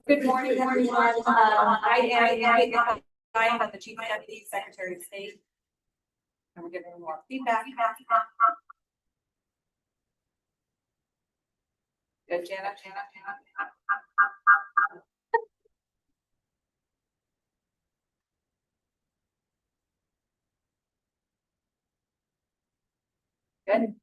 Good morning, everyone. I am the Chief Deputy Secretary of State. And we're giving more feedback. Good, Jana. Good.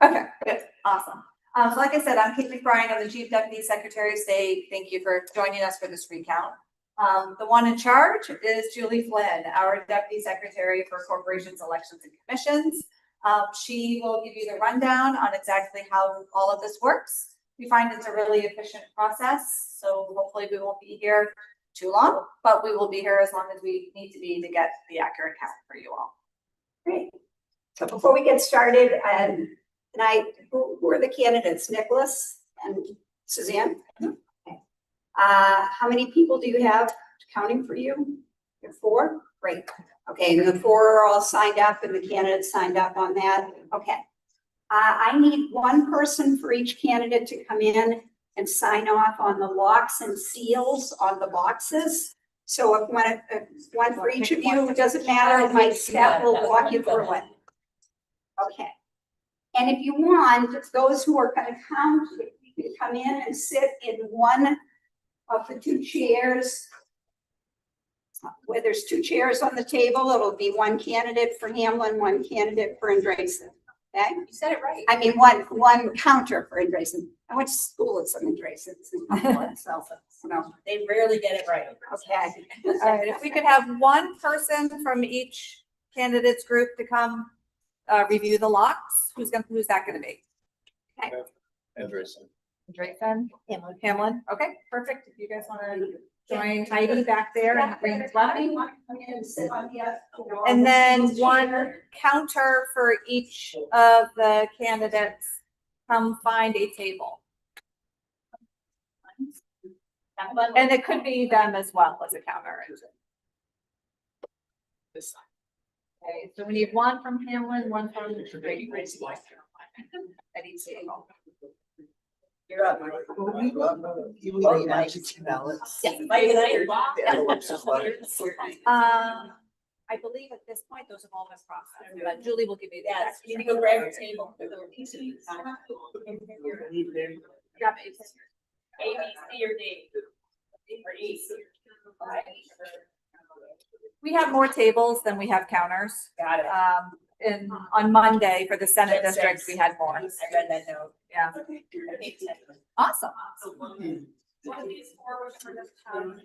Okay, good. Awesome. So like I said, I'm Kate McBride. I'm the Chief Deputy Secretary of State. Thank you for joining us for this recount. The one in charge is Julie Flynn, our Deputy Secretary for Corporations, Elections, and Commissions. She will give you the rundown on exactly how all of this works. We find it's a really efficient process, so hopefully we won't be here too long, but we will be here as long as we need to be to get the accurate count for you all. Great. So before we get started, tonight, who are the candidates? Nicholas and Suzanne? Okay. How many people do you have counting for you? You have 4? Great. Okay, and the 4 are all signed up and the candidates signed up on that? Okay. I need one person for each candidate to come in and sign off on the locks and seals on the boxes. So if one for each of you, it doesn't matter, my staff will walk you through it. Okay. And if you want, those who are going to count, you can come in and sit in one of the 2 chairs. Where there's 2 chairs on the table, it'll be one candidate for Hamlin, one candidate for Andresen. Okay? You said it right. I mean, one counter for Andresen. I went to school at some Andresen, so They rarely get it right. okay. All right, if we could have one person from each candidates group to come review the locks, who's that gonna be? Andresen. Andresen? Hamlin, okay, perfect. If you guys wanna join Heidi back there and bring the flag. And then one counter for each of the candidates, come find a table. And it could be them as well as a counter. Okay, so we need one from Hamlin, one from at each table. You're up. I believe at this point, those have all been processed, but Julie will give you that. Yes, you need to go grab your table. Grab it. A, B, C, or D? Or E. We have more tables than we have counters. Got it. And on Monday for the Senate That's district, six. we had more. I read that note. Yeah, Okay. awesome. One of these 4 was for this town.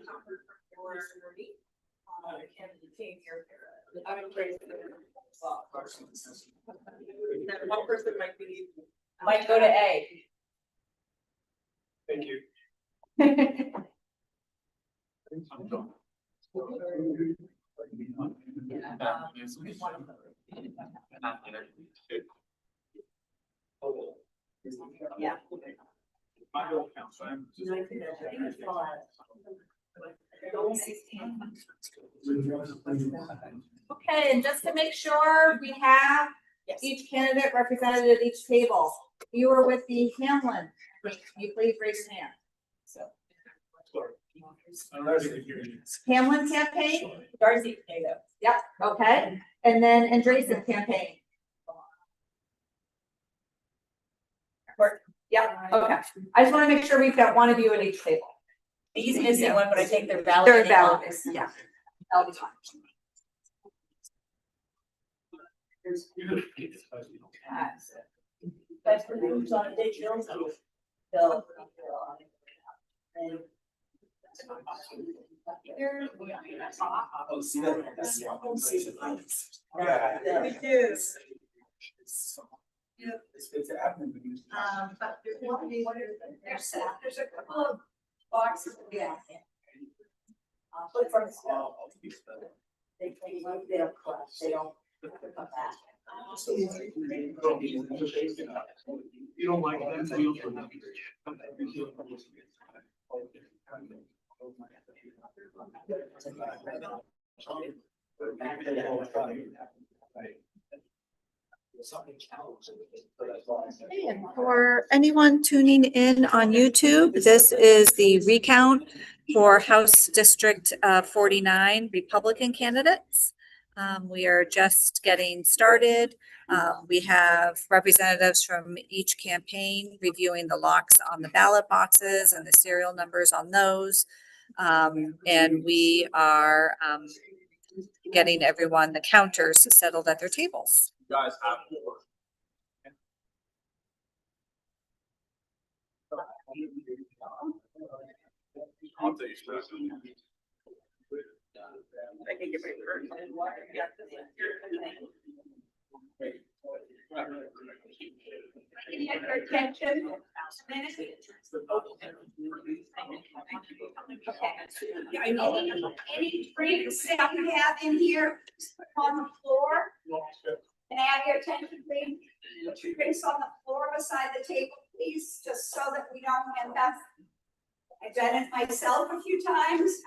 One person might go to A. Thank you. Yeah. Okay, and just to make sure we have each candidate represented at each table. You are with the Hamlin. Can you please raise your hand? Hamlin campaign? Darcy potato. Yep, okay. And then Andresen campaign. Yep, okay. I just want to make sure we've got one of you at each table. He's missing one, but I think they're valid. They're valid, yeah. That'll be fine. But for who's on a digital, they'll. Oh, see that? We do. It's happening. But there's a couple of boxes. Yeah. But from the small. They don't class, they don't. You don't like that? And for anyone tuning in on YouTube, this is the recount for House District 49 Republican candidates. We are just getting started. We have representatives from each campaign reviewing the locks on the ballot boxes and the serial numbers on those. And we are getting everyone, the counters, settled at their tables. Guys have more. I'll tell you something. Can you get your attention? Any drinks that you have in here on the floor? Can I have your attention, please? Drinks on the floor beside the table, please, just so that we don't end up. I've done it myself a few times.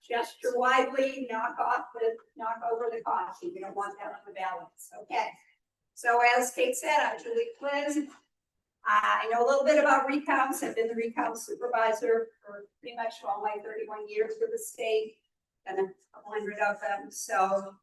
Gesture widely, knock over the coffee. We don't want that on the balance. Okay. So as Kate said, I'm Julie Flynn. I know a little bit about recounts. I've been the recount supervisor for pretty much all my 31 years with the state, and a couple hundred of them. So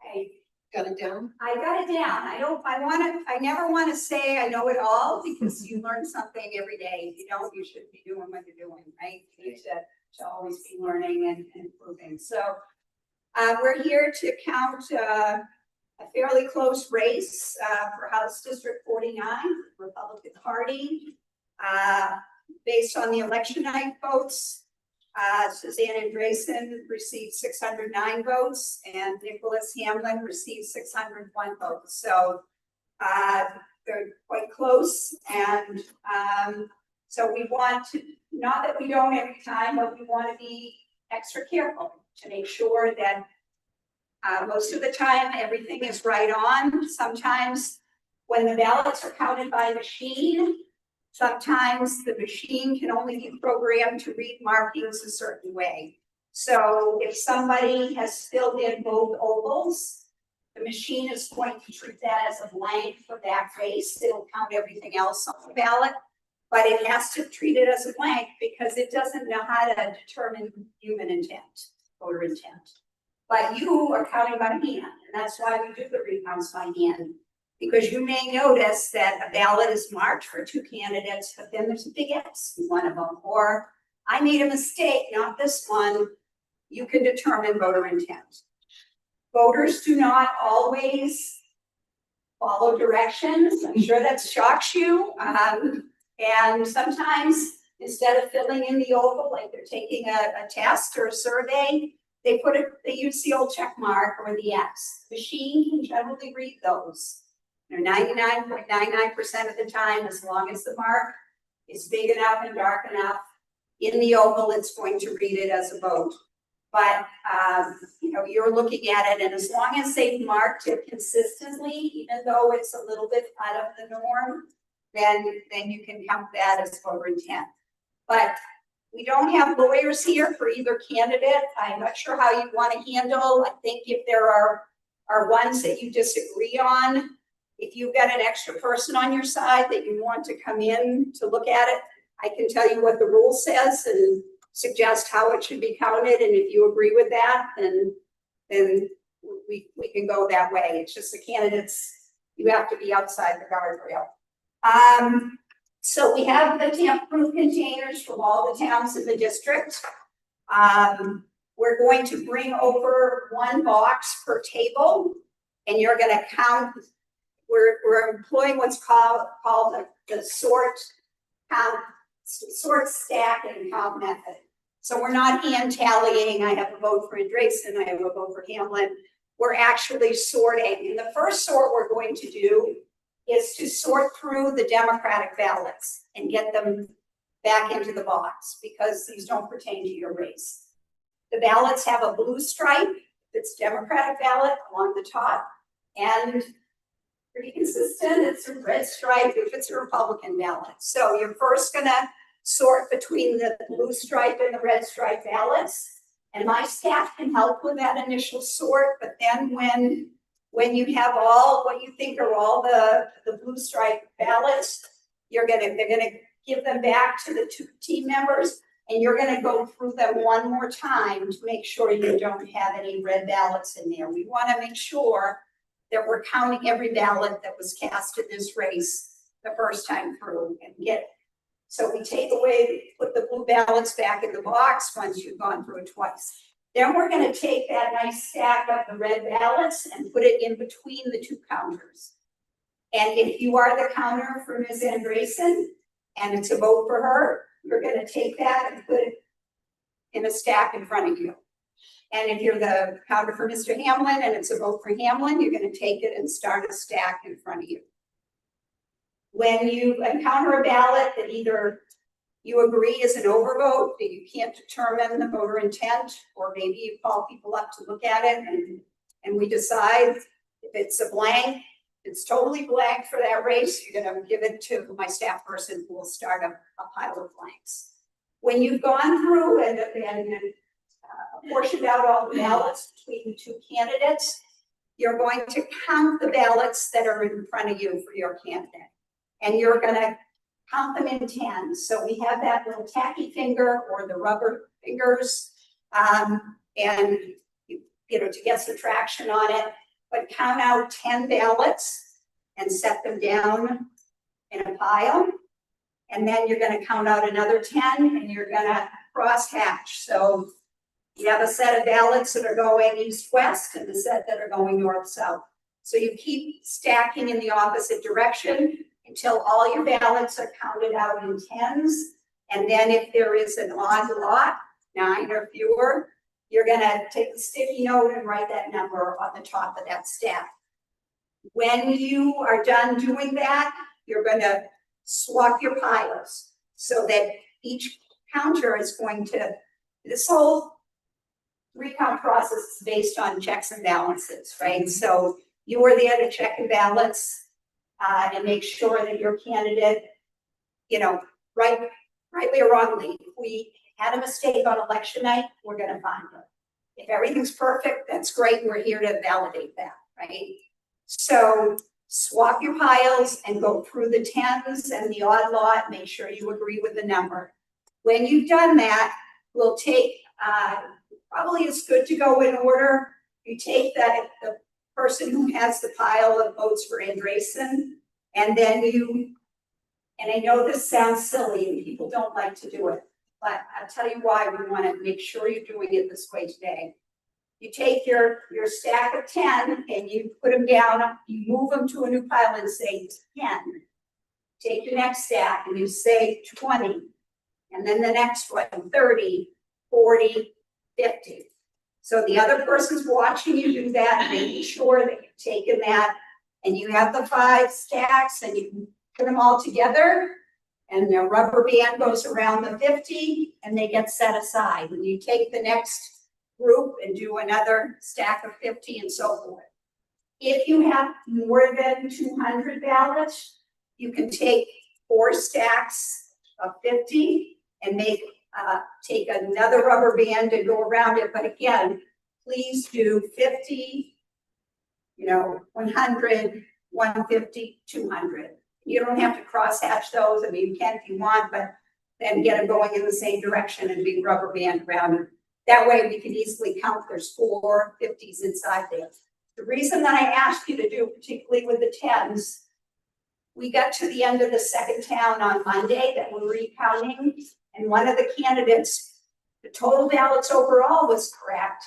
I Got it down? I got it down. I never want to say I know it all because you learn something every day. If you don't, you should be doing what you're doing, right? You need to always be learning and improving. So we're here to count a fairly close race for House District 49, Republican Party. Based on the election night votes, Suzanne Andreessen received 609 votes and Nicholas Hamlin received 601 votes. So they're quite close. And so we want to, not that we don't every time, but we want to be extra careful to make sure that most of the time everything is right on. Sometimes when the ballots are counted by machine, sometimes the machine can only be programmed to read markings a certain way. So if somebody has filled in both ovals, the machine is going to treat that as a blank for that race. It'll count everything else on the ballot, but it has to treat it as a blank because it doesn't know how to determine human intent, voter intent. But you are counting by hand, and that's why we do the recounts by hand. Because you may notice that a ballot is marked for two candidates, but then there's a big X in one of them, or I made a mistake, not this one. You can determine voter intent. Voters do not always follow directions. I'm sure that shocks you. And sometimes instead of filling in the oval, like they're taking a test or a survey, they use the old check mark or the X. The machine can generally read those. 99.99% of the time, as long as the mark is big enough and dark enough in the oval, it's going to read it as a vote. But you're looking at it, and as long as they've marked it consistently, even though it's a little bit out of the norm, then you can count that as voter intent. But we don't have lawyers here for either candidate. I'm not sure how you want to handle. I think if there are ones that you disagree on, if you've got an extra person on your side that you want to come in to look at it, I can tell you what the rule says and suggest how it should be counted. And if you agree with that, then we can go that way. It's just the candidates, you have to be outside the guardrail. So we have the tamper-proof containers from all the towns in the district. We're going to bring over one box per table, and you're going to count. We're employing what's called the sort, stack, and count method. So we're not hand tallying. I have a vote for Andreessen. I have a vote for Hamlin. We're actually sorting. And the first sort we're going to do is to sort through the Democratic ballots and get them back into the box because these don't pertain to your race. The ballots have a blue stripe if it's Democratic ballot along the top, and pretty consistent, it's a red stripe if it's a Republican ballot. So you're first gonna sort between the blue stripe and the red stripe ballots. And my staff can help with that initial sort, but then when When you have all what you think are all the blue stripe ballots, they're gonna give them back to the two team members, and you're gonna go through them one more time to make sure you don't have any red ballots in there. We wanna make sure that we're counting every ballot that was cast in this race the first time through and so we take away, put the blue ballots back in the box once you've gone through it twice. Then we're gonna take that nice stack of the red ballots and put it in between the two counters. And if you are the counter for Ms. Andreessen, and it's a vote for her, you're gonna take that and put it in a stack in front of you. And if you're the counter for Mr. Hamlin and it's a vote for Hamlin, you're gonna take it and start a stack in front of you. When you encounter a ballot that either you agree is an overvote, that you can't determine the voter intent, or maybe you call people up to look at it and we decide if it's a blank, it's totally blank for that race, you're gonna give it to my staff person who will start a pile of blanks. When you've gone through and portioned out all the ballots between the two candidates, you're going to count the ballots that are in front of you for your candidate. And you're gonna count them in tens. So we have that little tacky finger or the rubber fingers, and you know, to get some traction on it, but count out 10 ballots and set them down in a pile. And then you're gonna count out another 10 and you're gonna cross hatch. So you have a set of ballots that are going east-west and a set that are going north-south. So you keep stacking in the opposite direction until all your ballots are counted out in tens. And then if there is an odd lot, 9 or fewer, you're gonna take a sticky note and write that number on the top of that stack. When you are done doing that, you're gonna swap your piles so that each counter is going to, this whole recount process is based on checks and balances, right? So you are there to check the ballots and make sure that your candidate, you know, rightly or wrongly, if we had a mistake on election night, we're gonna find it. If everything's perfect, that's great, we're here to validate that, right? So swap your piles and go through the tens and the odd lot, make sure you agree with the number. When you've done that, we'll take, probably it's good to go in order. You take that, the person who has the pile of votes for Andreessen, and then and I know this sounds silly and people don't like to do it, but I'll tell you why we want to make sure you're doing it this way today. You take your stack of 10 and you put them down, you move them to a new pile and say 10. Take your next stack and you say 20, and then the next one, 30, 40, 50. So the other person's watching you do that, making sure that you've taken that, and you have the 5 stacks and you put them all together, and the rubber band goes around the 50 and they get set aside. And you take the next group and do another stack of 50 and so forth. If you have more than 200 ballots, you can take 4 stacks of 50 and take another rubber band and go around it. But again, please do 50, 100, 150, 200. You don't have to cross hatch those. I mean, you can if you want, but then get them going in the same direction and big rubber band around it. That way we can easily count there's 4 50s inside there. The reason that I asked you to do, particularly with the 10s, we got to the end of the second town on Monday that we're recounting, and one of the candidates, the total ballots overall was correct,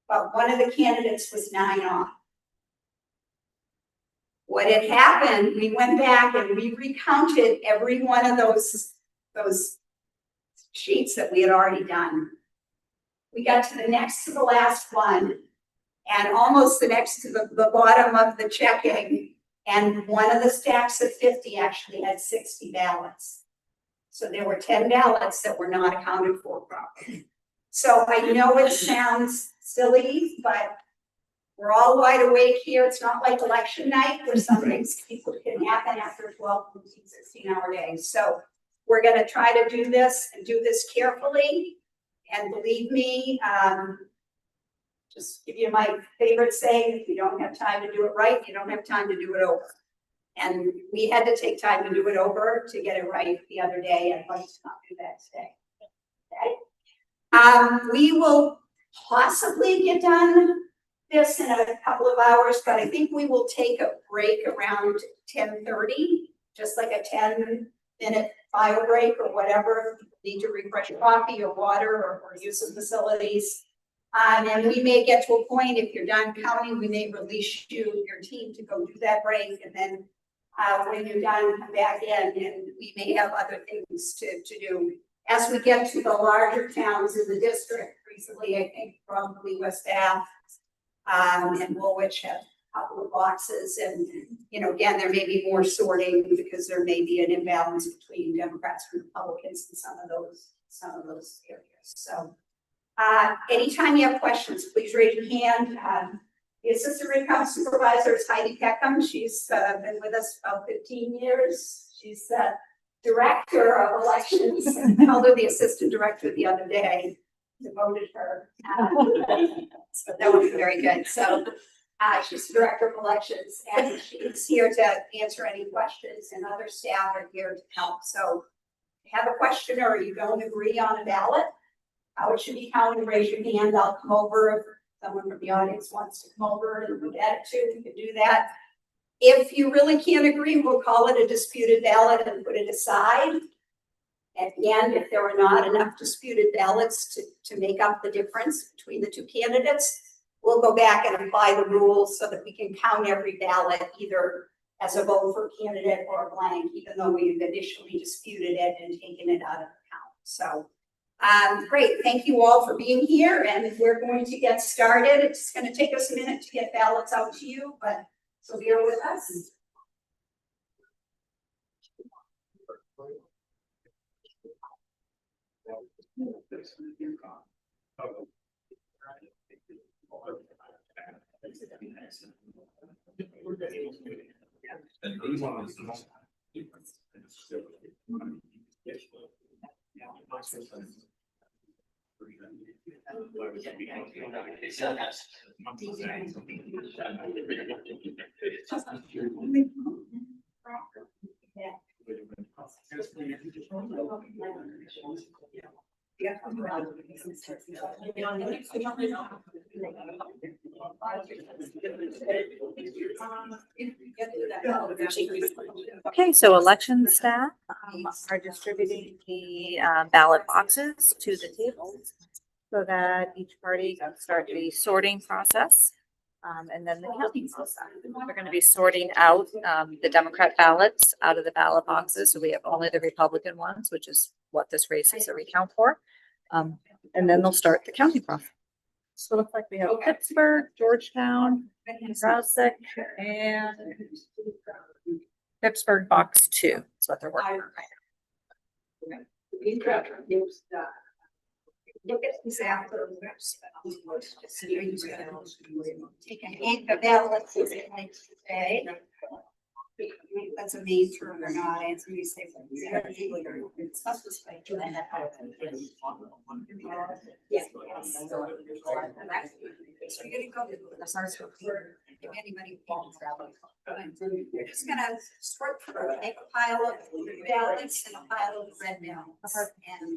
but one of the candidates was 9 off. What had happened, we went back and we recounted every one of those sheets that we had already done. We got to the next to the last one, and almost the next to the bottom of the checking, and one of the stacks of 50 actually had 60 ballots. So there were 10 ballots that were not accounted for properly. So I know it sounds silly, but we're all wide awake here. It's not like election night where some things can happen after 12, 15, 16-hour days. So we're gonna try to do this and do this carefully. And believe me, just give you my favorite saying, if you don't have time to do it right, you don't have time to do it over. And we had to take time to do it over to get it right the other day, and let's not do that today. Okay? We will possibly get done this in a couple of hours, but I think we will take a break around 10:30, just like a 10-minute bio break or whatever. Need to refresh coffee or water or use some facilities. And we may get to a point, if you're done counting, we may release your team to go do that break. And then when you're done, come back in, and we may have other things to do. As we get to the larger towns in the district, recently, I think probably West Bath and Woolwich have a couple of boxes. And, again, there may be more sorting because there may be an imbalance between Democrats and Republicans in some of those areas. So anytime you have questions, please raise your hand. The assistant recount supervisor is Heidi Peckham. She's been with us about 15 years. She's the director of elections. I called her the assistant director the other day. Devoted her. So that would be very good. So she's the director of elections, and she's here to answer any questions, and other staff are here to help. So if you have a question or you don't agree on a ballot, how it should be counted, raise your hand. I'll come over. If someone from the audience wants to come over and look at it too, we can do that. If you really can't agree, we'll call it a disputed ballot and put it aside. At the end, if there are not enough disputed ballots to make up the difference between the two candidates, we'll go back and apply the rules so that we can count every ballot either as a vote for candidate or a blank, even though we've initially disputed it and taken it out of account. So great, thank you all for being here, and we're going to get started. It's going to take us a minute to get ballots out to you, but so bear with us. Okay, so election staff are distributing the ballot boxes to the tables so that each party can start the sorting process. And then the counting process. We're going to be sorting out the Democrat ballots out of the ballot boxes. So we have only the Republican ones, which is what this race is a recount for. And then they'll start the counting process. So it looks like we have Pittsburgh, Georgetown, Rouseck, and Pittsburgh box 2. That's what they're working on right now. Look at these after. Take a hand of ballots today. That's a main term or not, and so you say. Yeah. So you're gonna go to the start if anybody wants you're just gonna sort through, make a pile of ballots and a pile of red ballots. And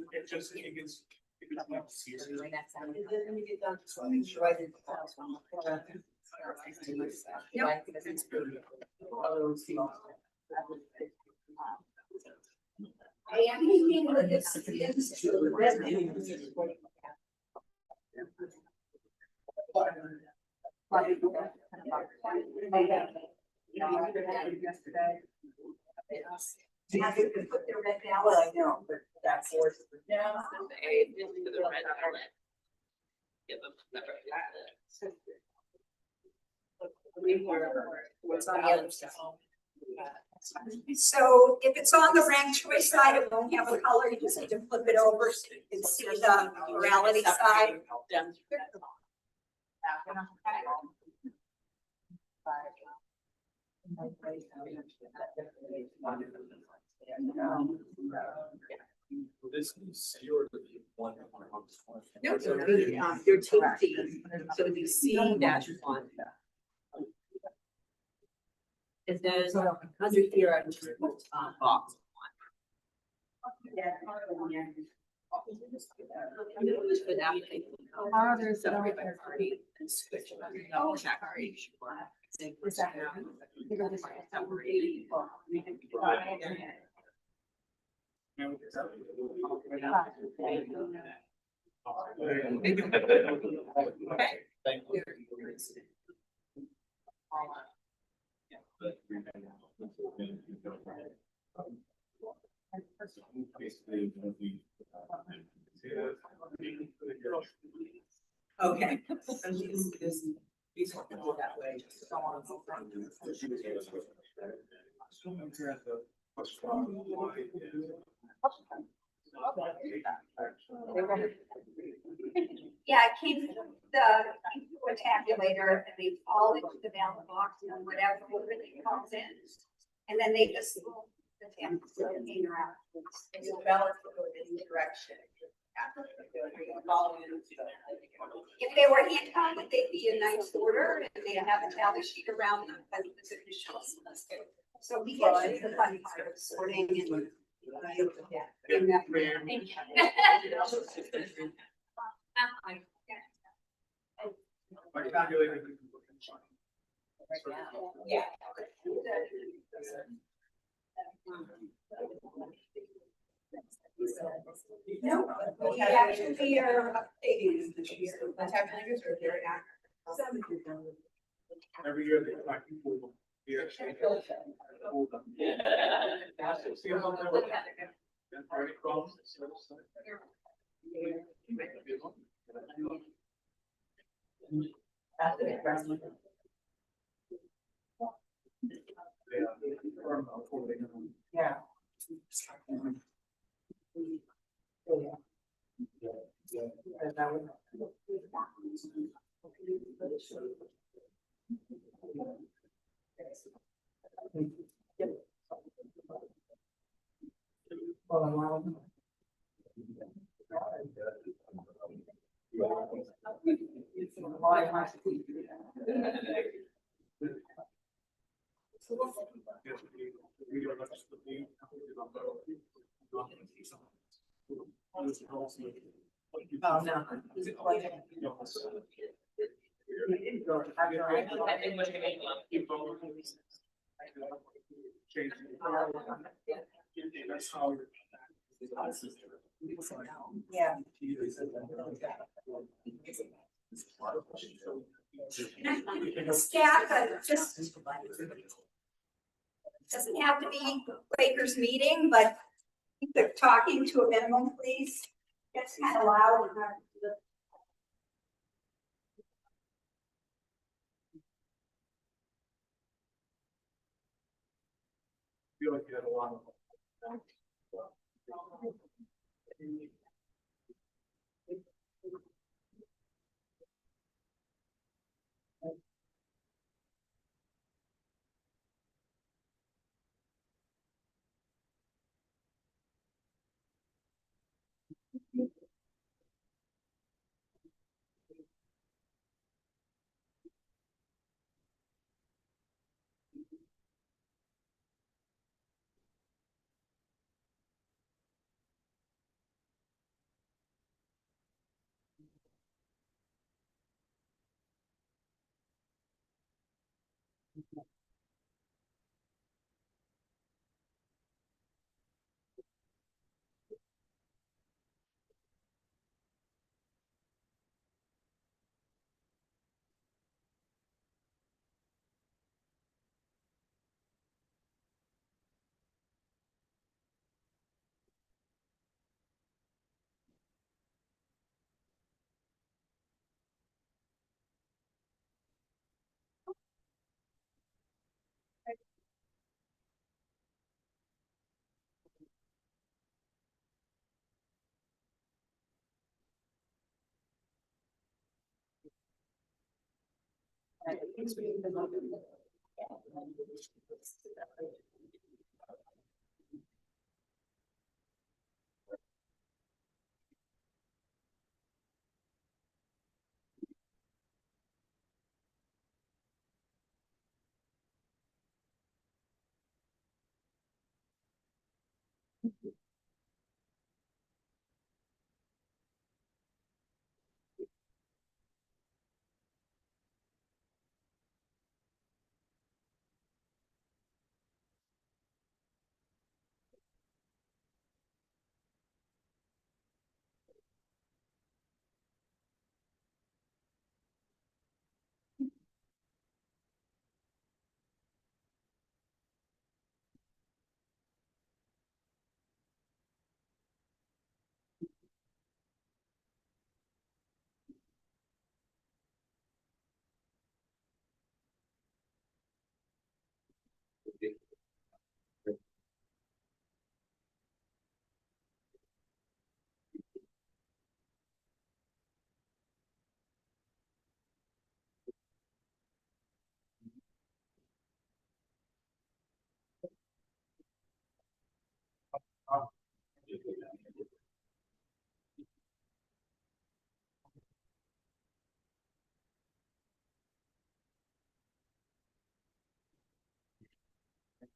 I am thinking that it's red I could put the red ballot. I know, but that's worth it. Yeah. What's on the other side? So if it's on the ranked choice side, it won't have a color. You just need to flip it over so you can see the morality side. This is your one. No, so you're taking, so it'd be C dash one. And then under here, I just put box. I'm gonna just put that. Separate by party and switch. Double check our age. Is that Thank you. Okay. And these will go that way, just don't want to go front. Yeah, keep the tabulator and they fall into the ballot box and whatever really comes in. And then they just move the tabulator around. And your ballots will go in the direction. If they were hand counted, they'd be in nice order and they'd have a tally sheet around them as the officials. So we get to the fun part of sorting and. My calculator. Yeah. No, we actually are updating this year. The tabulars are very accurate. Every year they like people. Yeah. See how that works? And for any problems, it's still the same. Yeah. Oh, no. That's how. Yeah. Staff, just doesn't have to be Quaker's meeting, but keep the talking to a minimum, please. It's kind of loud. Feel like you had a lot of.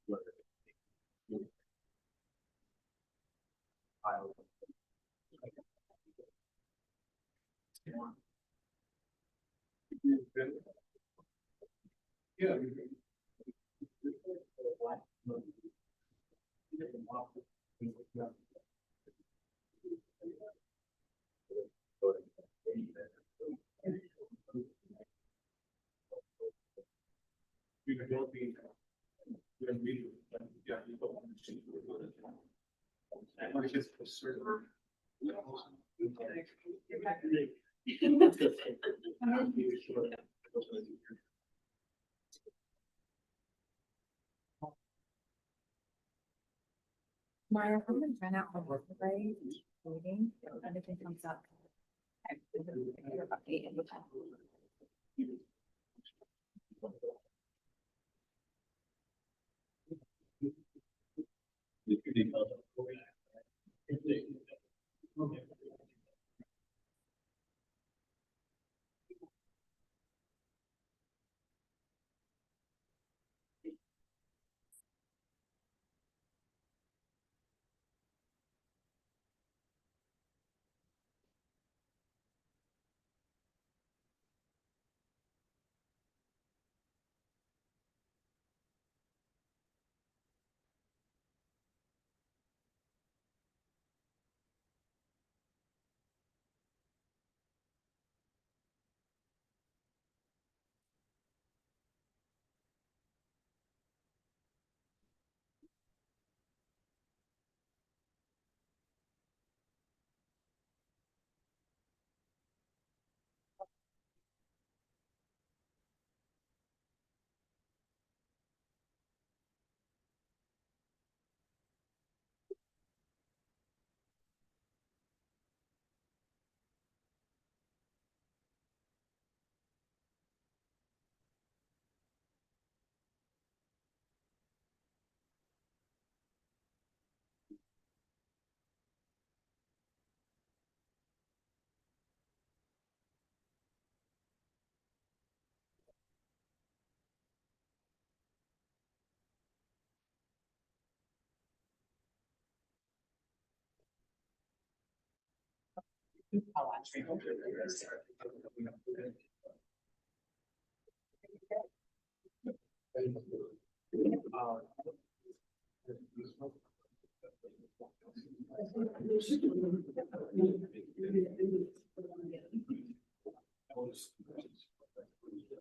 Yeah. Maya, I'm gonna run out of work today, meeting, if anything comes up.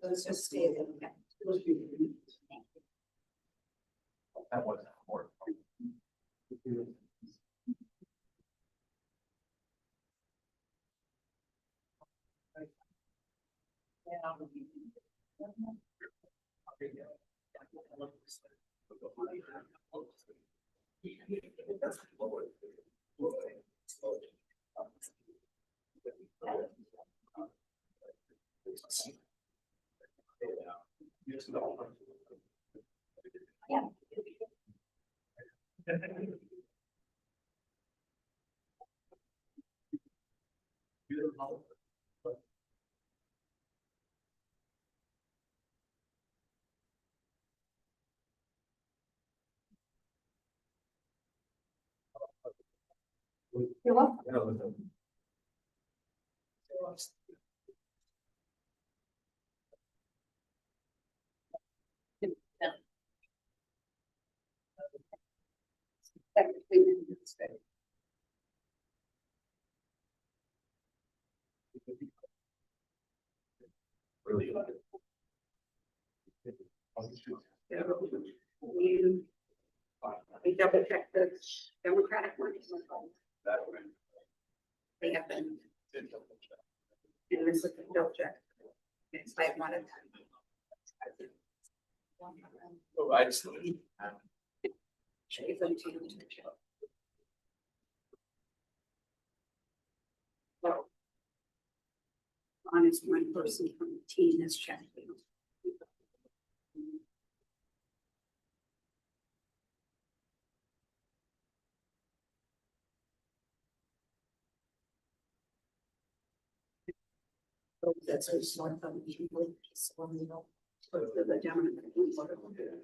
Let's just stay there. That wasn't important. You're welcome. Really. We double check the Democratic ones. That way. They have been, and this is the double check. It's like one of them. Oh, I just. She's on team to check. Well, honest, one person from the team is checking. That's what's one of them. The Democratic.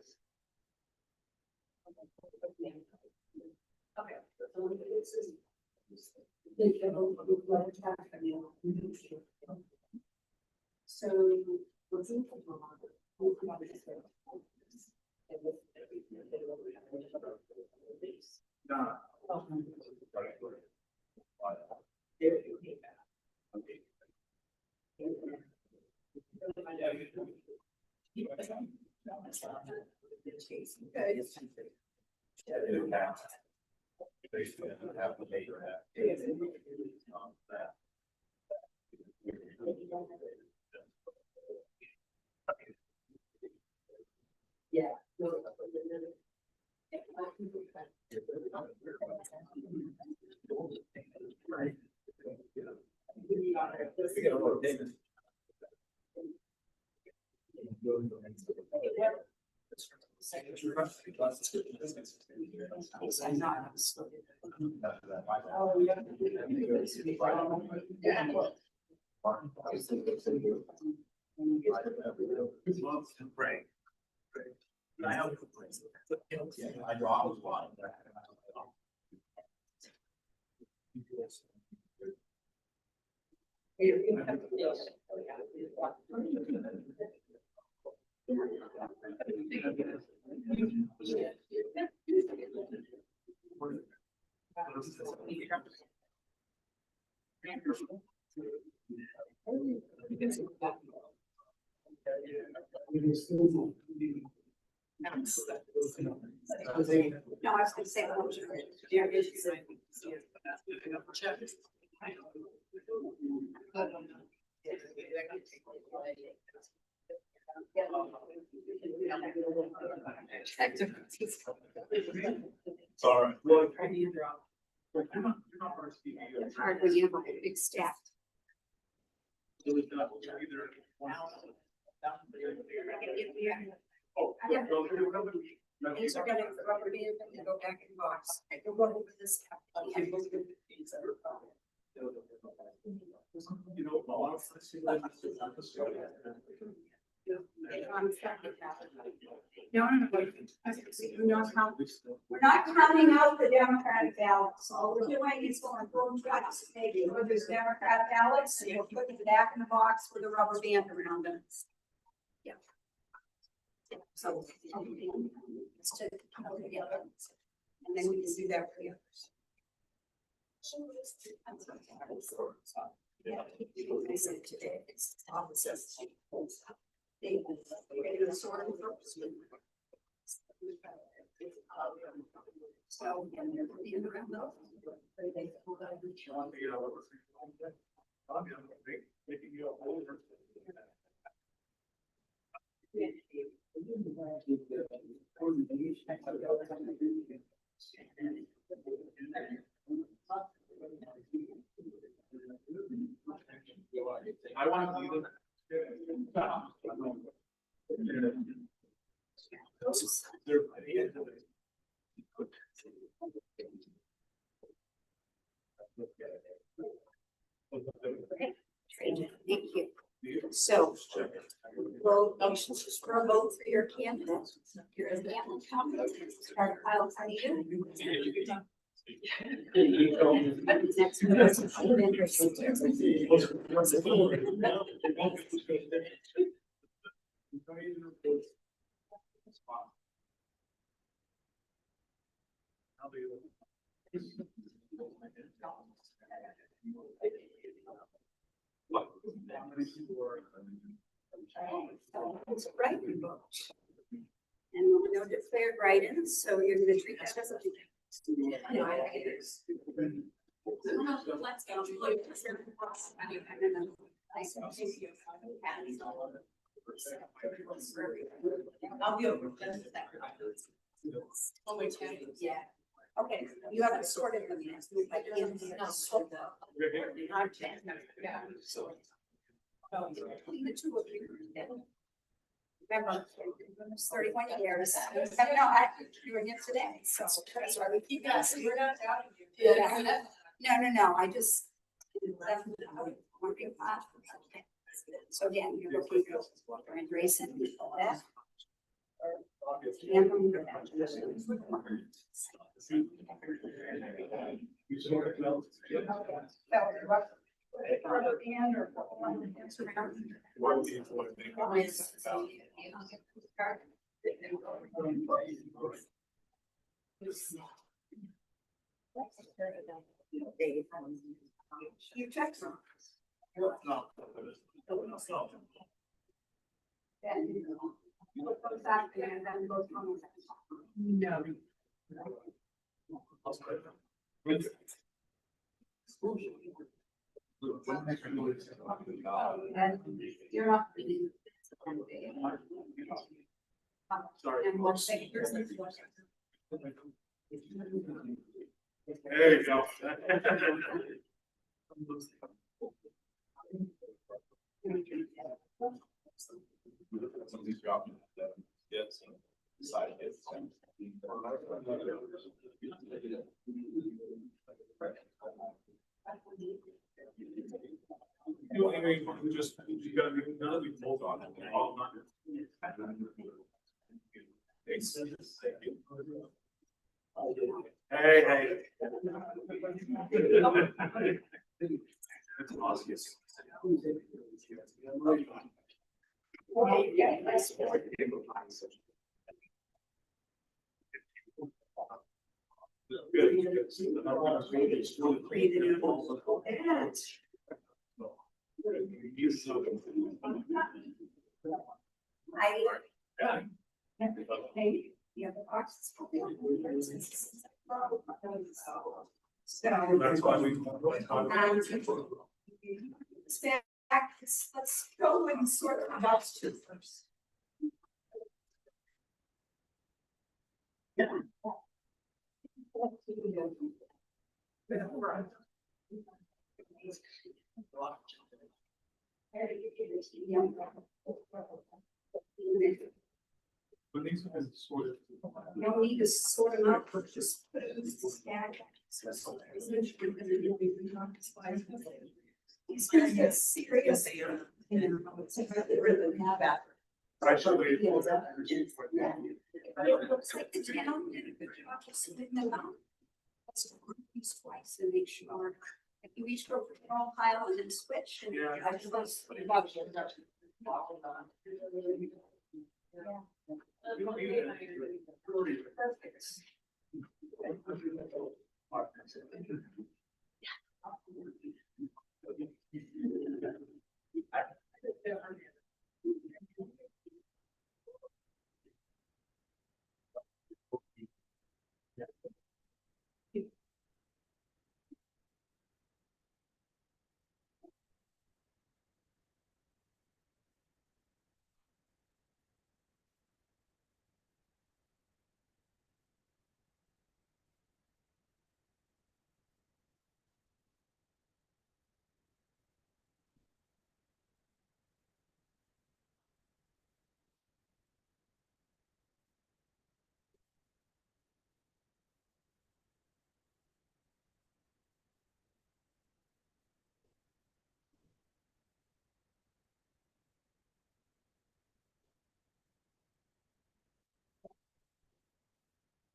I draw was one. No, I was gonna say. Sorry. It's hard when you have a big staff. Yeah. These are gonna rubber band and go back in the box. I can go over this. No, we're not counting out the Democratic ballots. All we're doing is going through trucks, maybe where there's Democrat ballots, and we're putting it back in the box with a rubber band around them. Yeah. So, let's take it all together, and then we can do that for you. Yeah, I said today, it's opposite. We're gonna sort of first. So, and they're putting it around those. I want to leave it. Thank you. So, well, motions for a vote for your candidate. Your candidate comment. I'll tell you. Next one it's right. And we'll know declared write-ins, so you're gonna treat that as a. Let's go. I'll be over. Yeah. Okay, you haven't sorted them yet. I can't sort them. Between the two of you. Remember, it's 31 years. I know, you were here today, so that's why we keep asking. We're not out of here. No, I just. So again, you're looking for Andres and that. You sort of know. You check some. No. Then you look back there and then go home. No. And you're not. Sorry. And one thing. There you go. Some of these jobs that get some side hits. You just, you gotta be, none of you hold on. All not. Hey, hey. It's awesome. Hey, you have the boxes. So. That's why we. Let's go and sort the box two first. But these guys sort of. You don't need to sort them out, but just put it in the stack. These guys get serious. Actually. It looks like the town did a good job of splitting them out. Let's work these twice and make sure. If you each go for the wrong pile and then switch and. Yeah. I just want to split it up.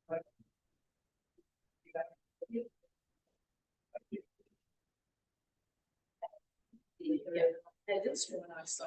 Perfect. Yeah, that is when I saw.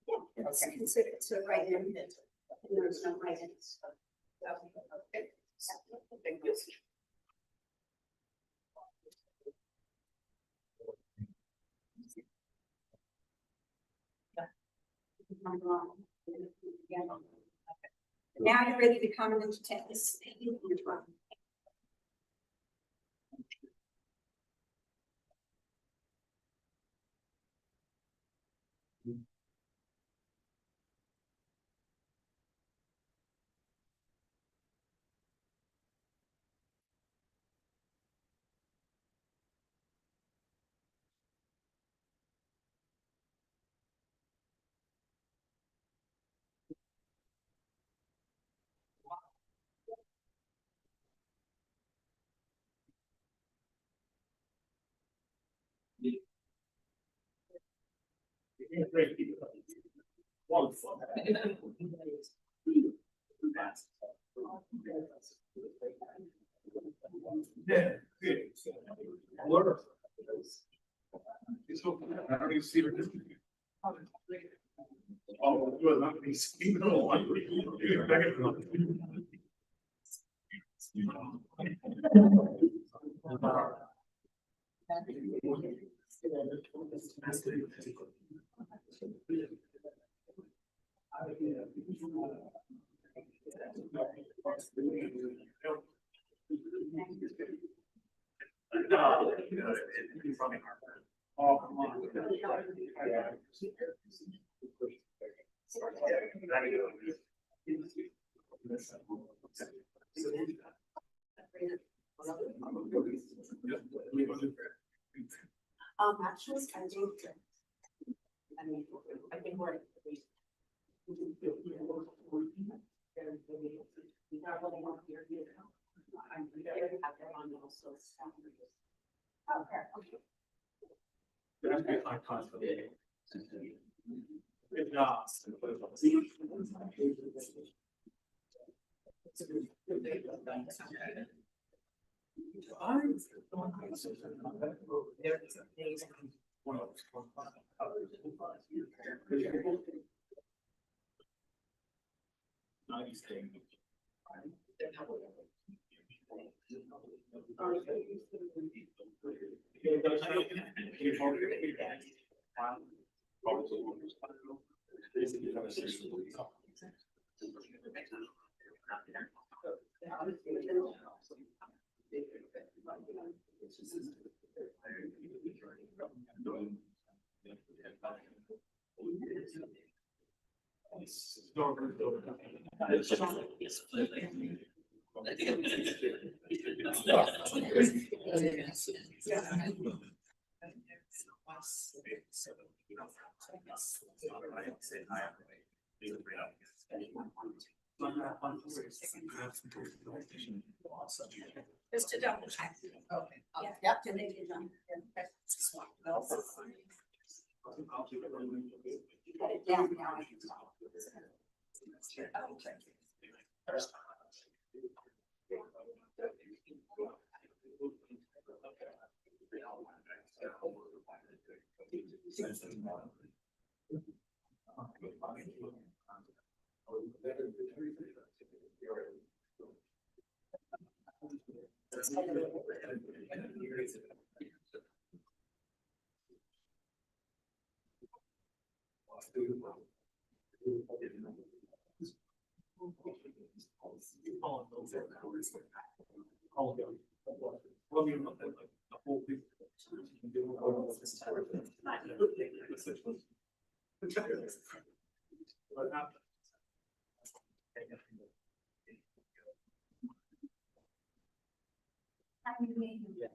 Yeah, it's considered, it's a write-in, and there's no write-ins. Okay. Thank you. Now you're ready to come into tennis. Yeah. Learn. It's so, I don't even see her. Oh, good, not me speaking. Oh, come on. Actually, I do. I mean, I think we're. Good job. Just to double check. Okay. Yeah. To make it done. Got it down now.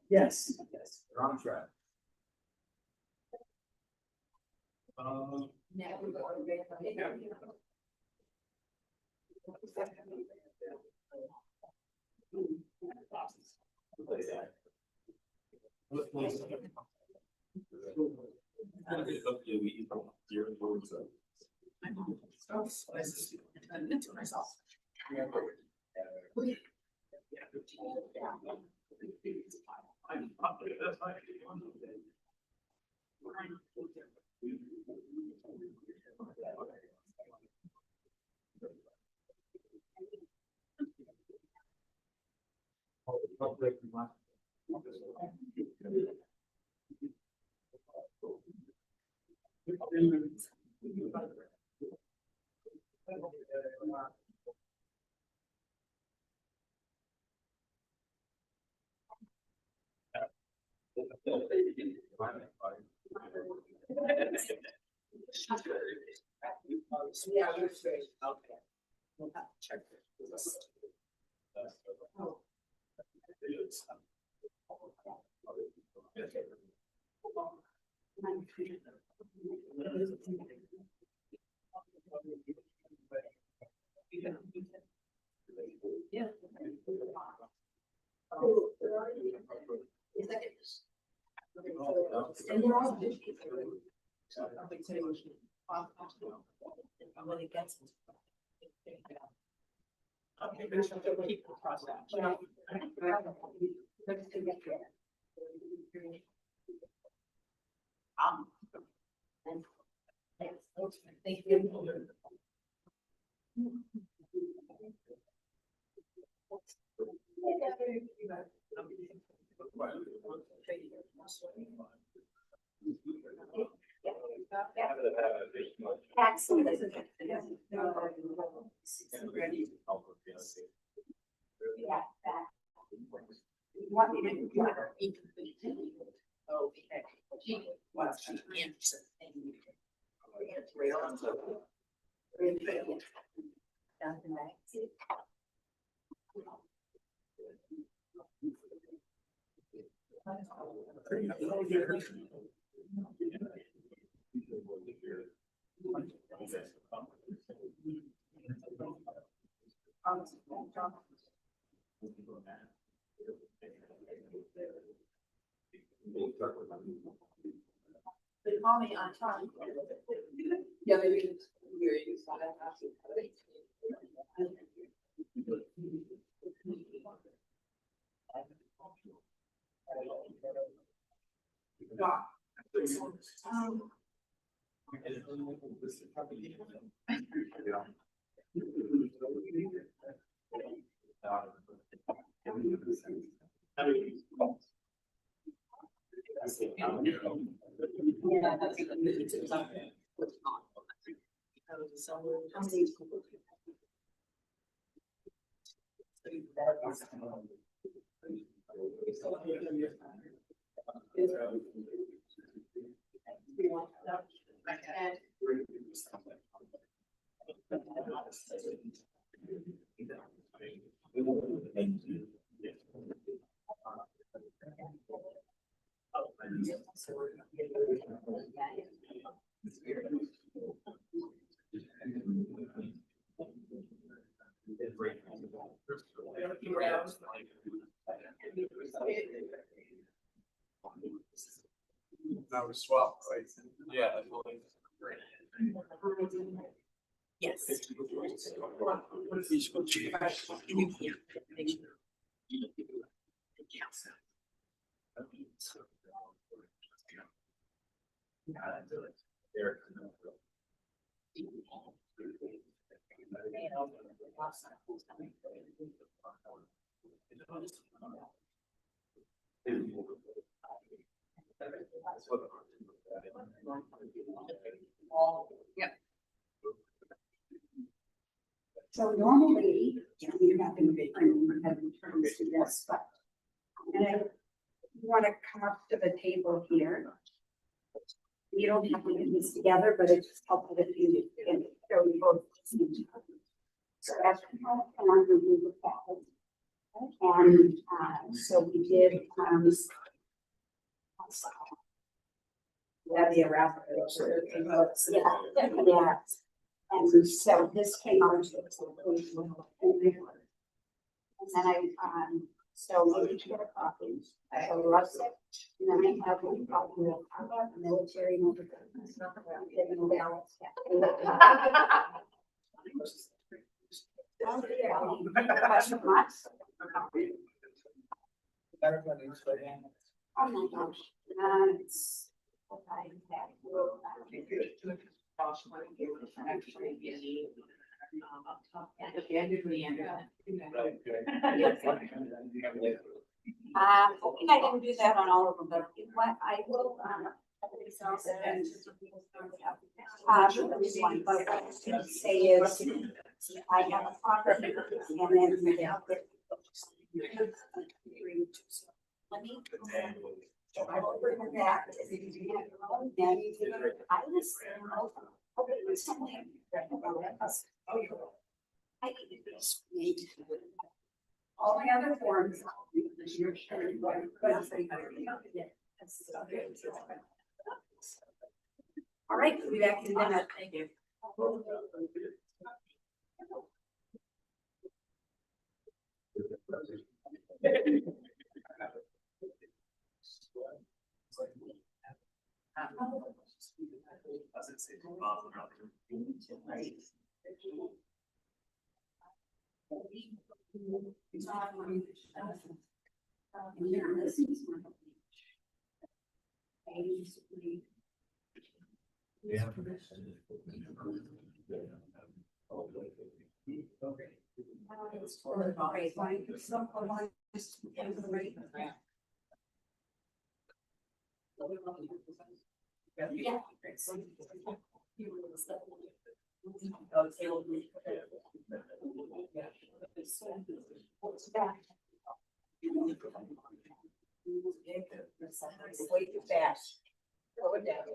Yes. You're on track. Thank you. Excellent. Yeah, that. Want me to do it? Okay. Well, Anderson. They call me on time. Yeah, maybe. That was swap, right? Yeah. I believe. Yes. Yep. So normally, you're not gonna be bringing in terms to this, but. And I wanna come up to the table here. You don't have to get this together, but it's just helpful if you can show you both. So that's how on we do the fall. And so we did yeah, the wrap. Yeah. And so this came out. And then I, so we each get a copy. I have a rustic, and then I have one copy of military. Question marks? Oh my gosh. It's. I think I didn't do that on all of them, but what I will, this one, but what I was gonna say is, I have a property and then. Let me. So I will bring them back. And I was hoping it was something. I needed this. All my other forms. All right, we'll be back in a minute. Thank you. Way too fast. Slow it down.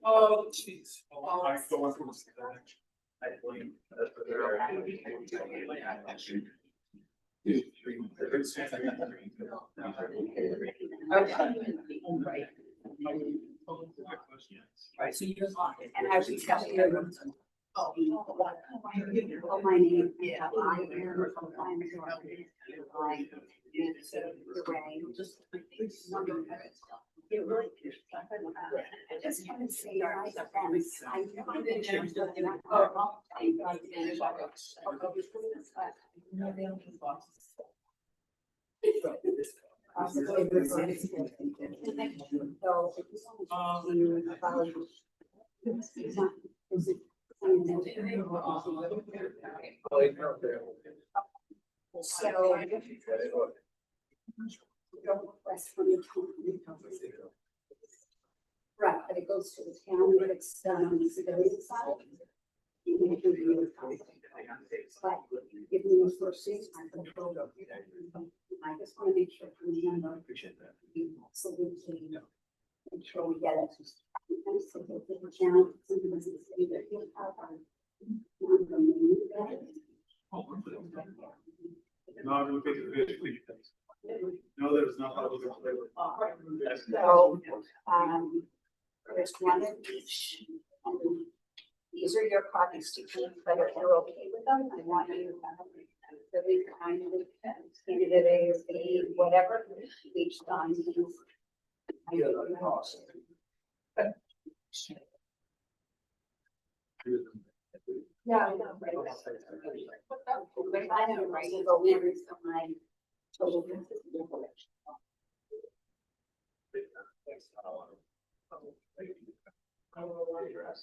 Oh, jeez. I don't want to see Right, so you're on it, and I was discussing your rooms. Oh, my name. Yeah. I am. Just. It really. I just want to see our friends. Right, but it goes to the town, but it's done on the civilian side. But give me those first things, I just want to make sure from the end of. So we can make sure we get it. So the town, something doesn't say that you have our. No, we take the fish, please. No, there's not. So, there's one of each. These are your copies to keep, but if you're okay with them, I want you to really kindly candidate A or B, whatever, each time. Yeah, I know, right. But I know, right, you go in, so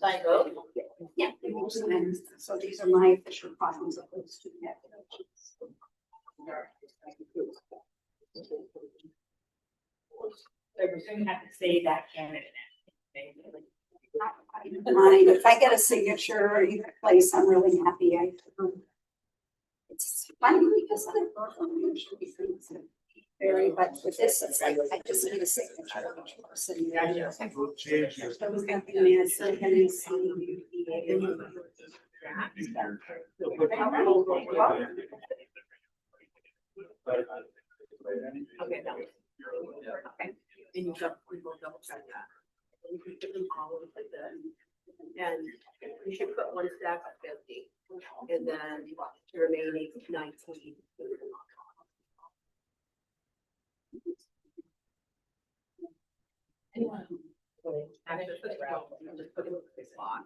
my total. Yeah. So these are my official copies of those two applications. So you have to say that candidate. Mine, if I get a signature either place, I'm really happy. It's funny because I usually things that vary, but with this, it's like I just need a signature of each person. Okay, no. Okay. And we will double check that. We could give them all like that. And we should put one stack at 50 and then the remaining 19. Just put it in the spot.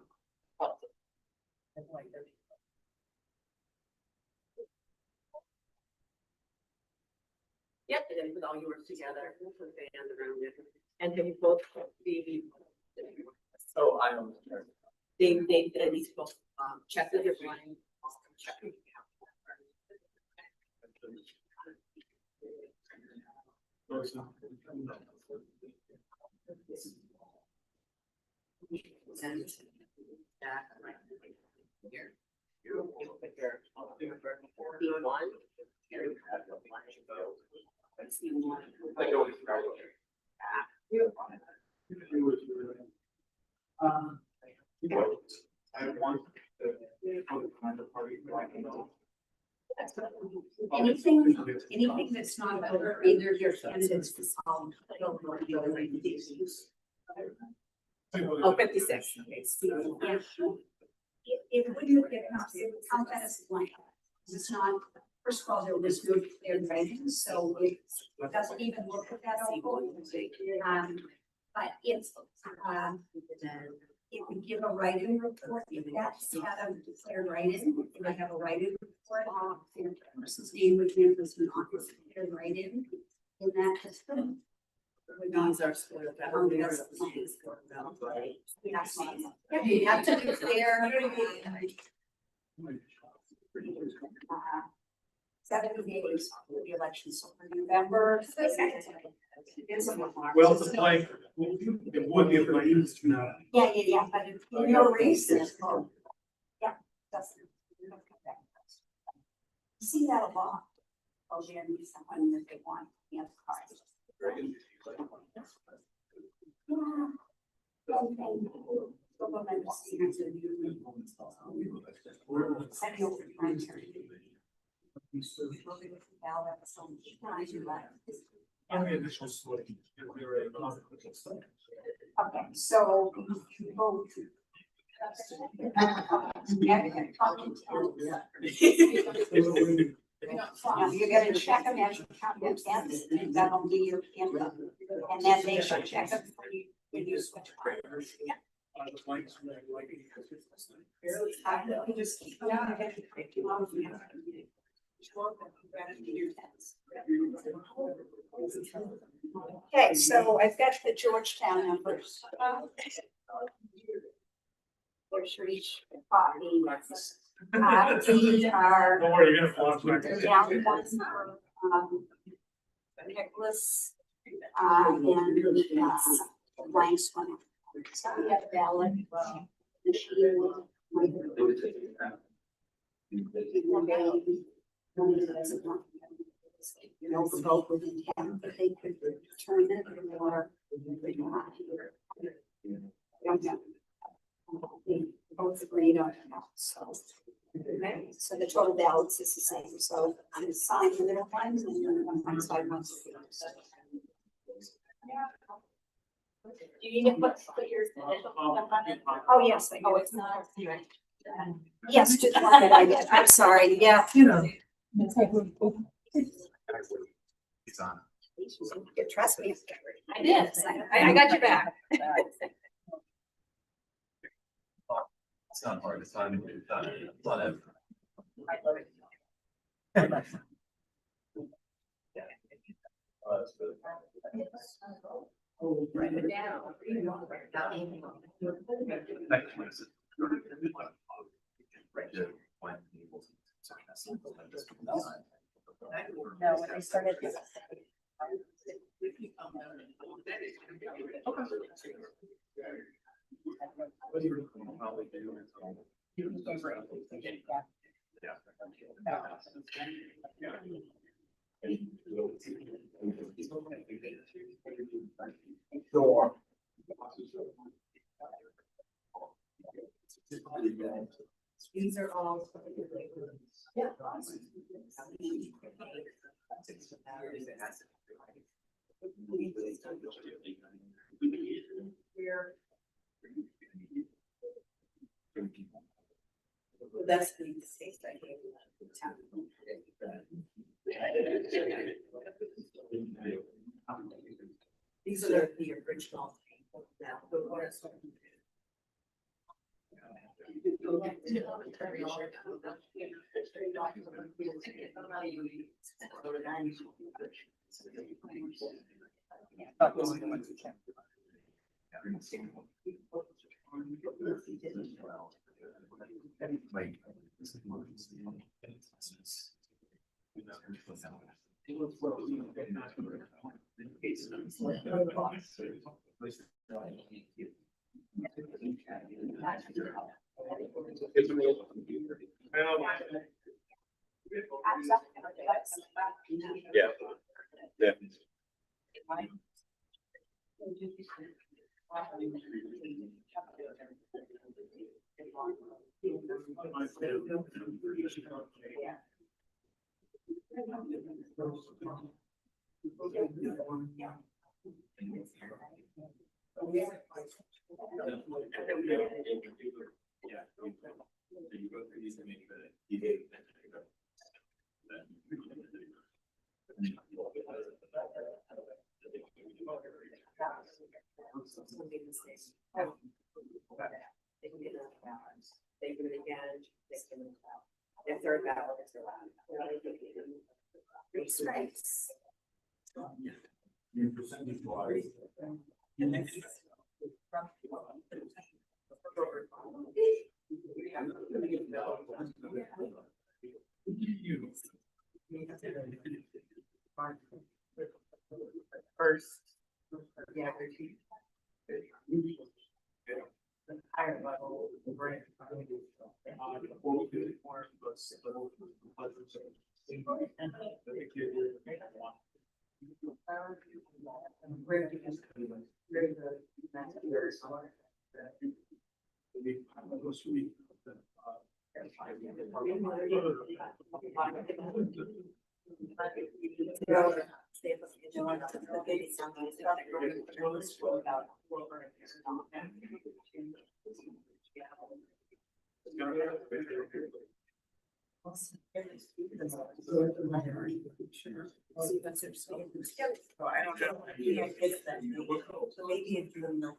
Yep, and then put all yours together, put a band around it, and then you both the. So I don't. They need to both, check that you're blind. Check. And that right here. You put your B1. That's B1. I want the party. Anything that's not over either of your candidates is Oh, 56. Okay. It wouldn't get count that as blank. It's not, first of all, there was no clear writing, so it doesn't even look at that all. But it's, it would give a write-in report, if that's had a declared write-in, if I have a write-in report, the person's name would be an office declared write-in, in that system. These are sort of. Yeah, you have to declare. 70 days for the election, so for November 2nd. Well, it's like, it would be if I used to now. Yeah, but if you know reason. Yeah, that's. See that a lot. Oh, yeah, need someone that they want, yeah, cards. Okay, so. Vote. You're gonna check them as you count your cans, and that'll be your can, and then they should check them when you switch. Okay, so I've got the Georgetown numbers. There's for each copy. These are. Don't worry, you're gonna fall. Down ones for, Nicholas, and the blanks one. So we have ballot, machine. You know, the vote within 10, but they could turn it or. They both agreed on it, so. So the total balance is the same, so I'm signing the middle ones and then one side ones. Do you need to put your initial stuff on it? Oh, yes, I Oh, know. it's not. Yes, just one that I did. I'm sorry, yeah. It's on. Trust me. I did. I got your back. It's not hard, it's not, it's not ever. Write it down. No, when they started. These are all. Yeah. That's the mistake I gave the town. These are the original. Now, the ones. Yeah. Yeah. They can get another balance. They can again, they can, if they're valid, if they're allowed. Three strikes. Your percentage wise. First, yeah, the higher level, the brand. Very good. I don't know. Maybe if you're not.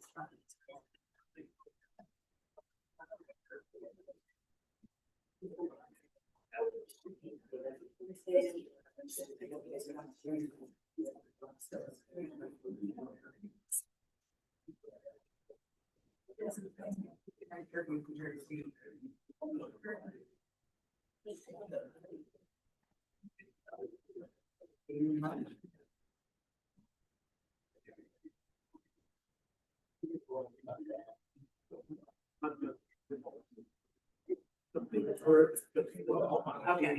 Okay.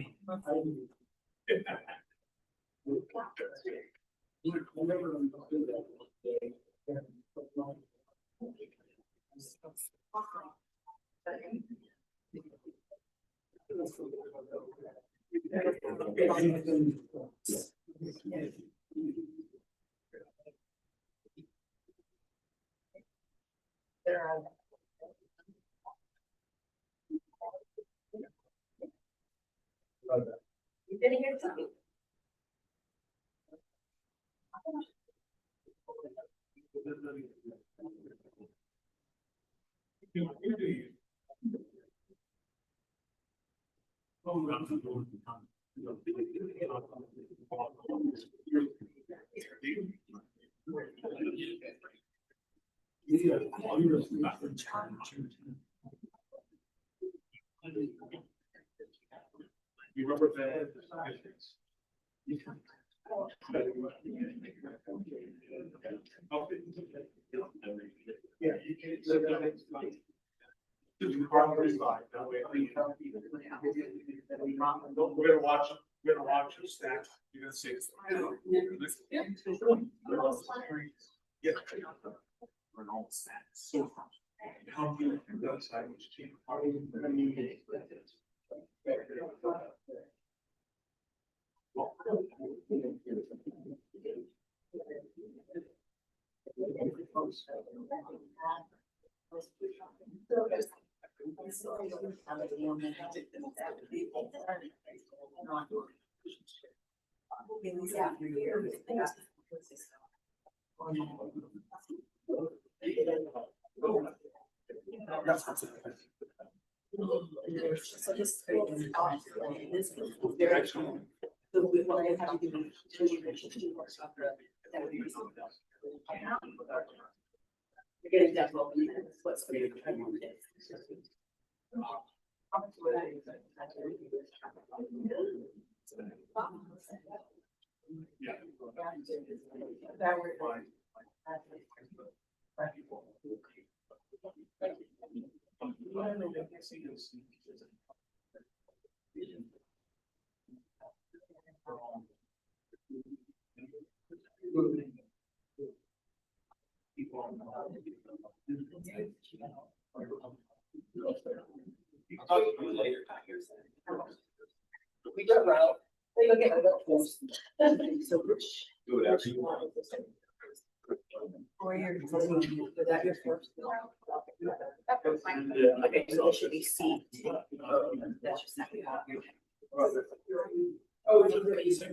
You didn't hear something. You remember that? Yeah. We're gonna watch the stats. You're gonna see it's. Yeah. We're all stats. So. How do you do that side which team? So this is this is very strong. So we want to have to do you're getting that well, what's going to be. Yeah. I'll talk to you later. We got route. Okay. So which? Do whatever you want. 4 years. Was that your first? Yeah. Okay, so it should be C. That's your second. Oh, it's really easy.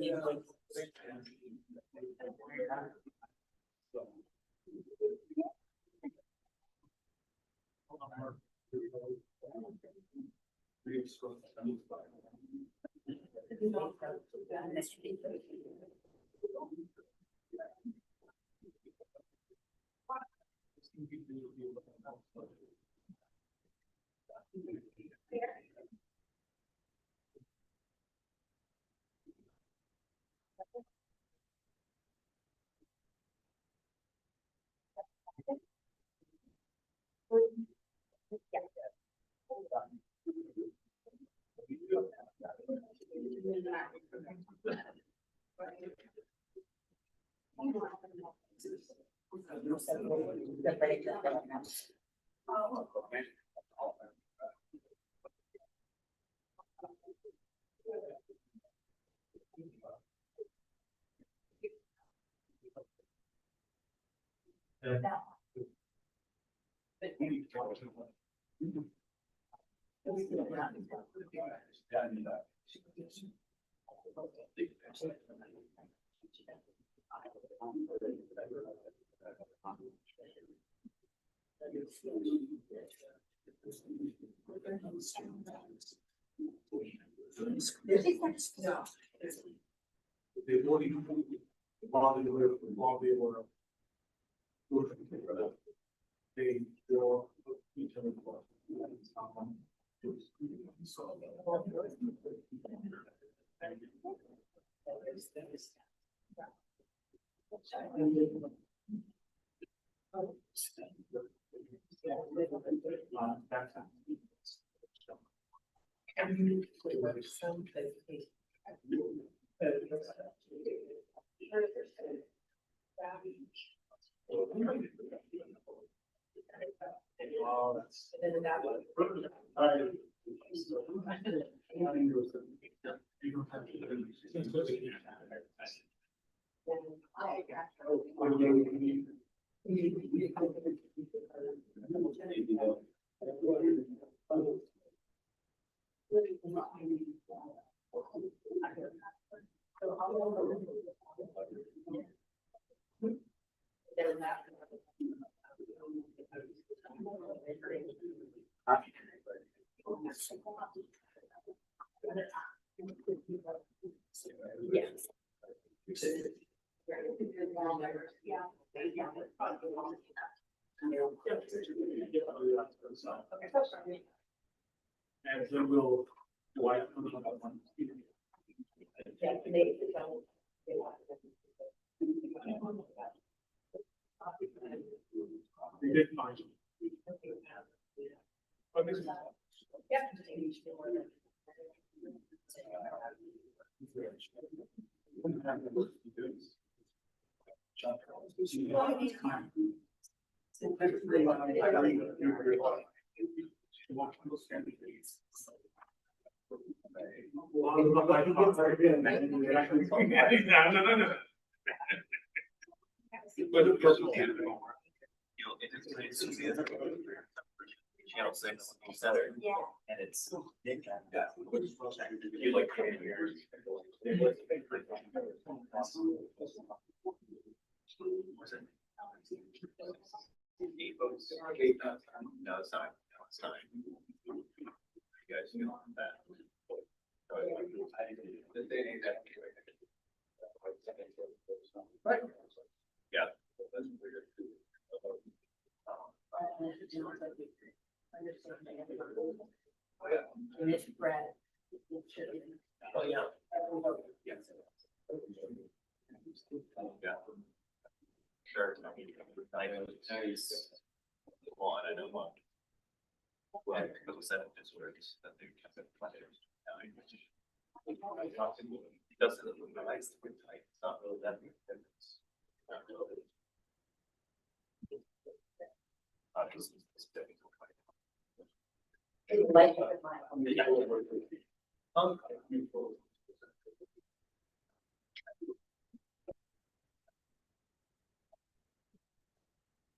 The ability to bond and live, bond be able to. They will. Yes. And then we'll. Why? They did find. But this is. Channel 6 center. Yeah. And it's. You like. Was it? 8 votes. No, it's not. No, it's not. You guys feel on that? Yeah. And it's Brad. Oh, yeah. Yes. Yeah. Sure. I know it's one, I know one. Well, those seven disorders that they kept it players. It doesn't look nice, it's not really that big a difference. Not really. Just it's difficult. Yeah.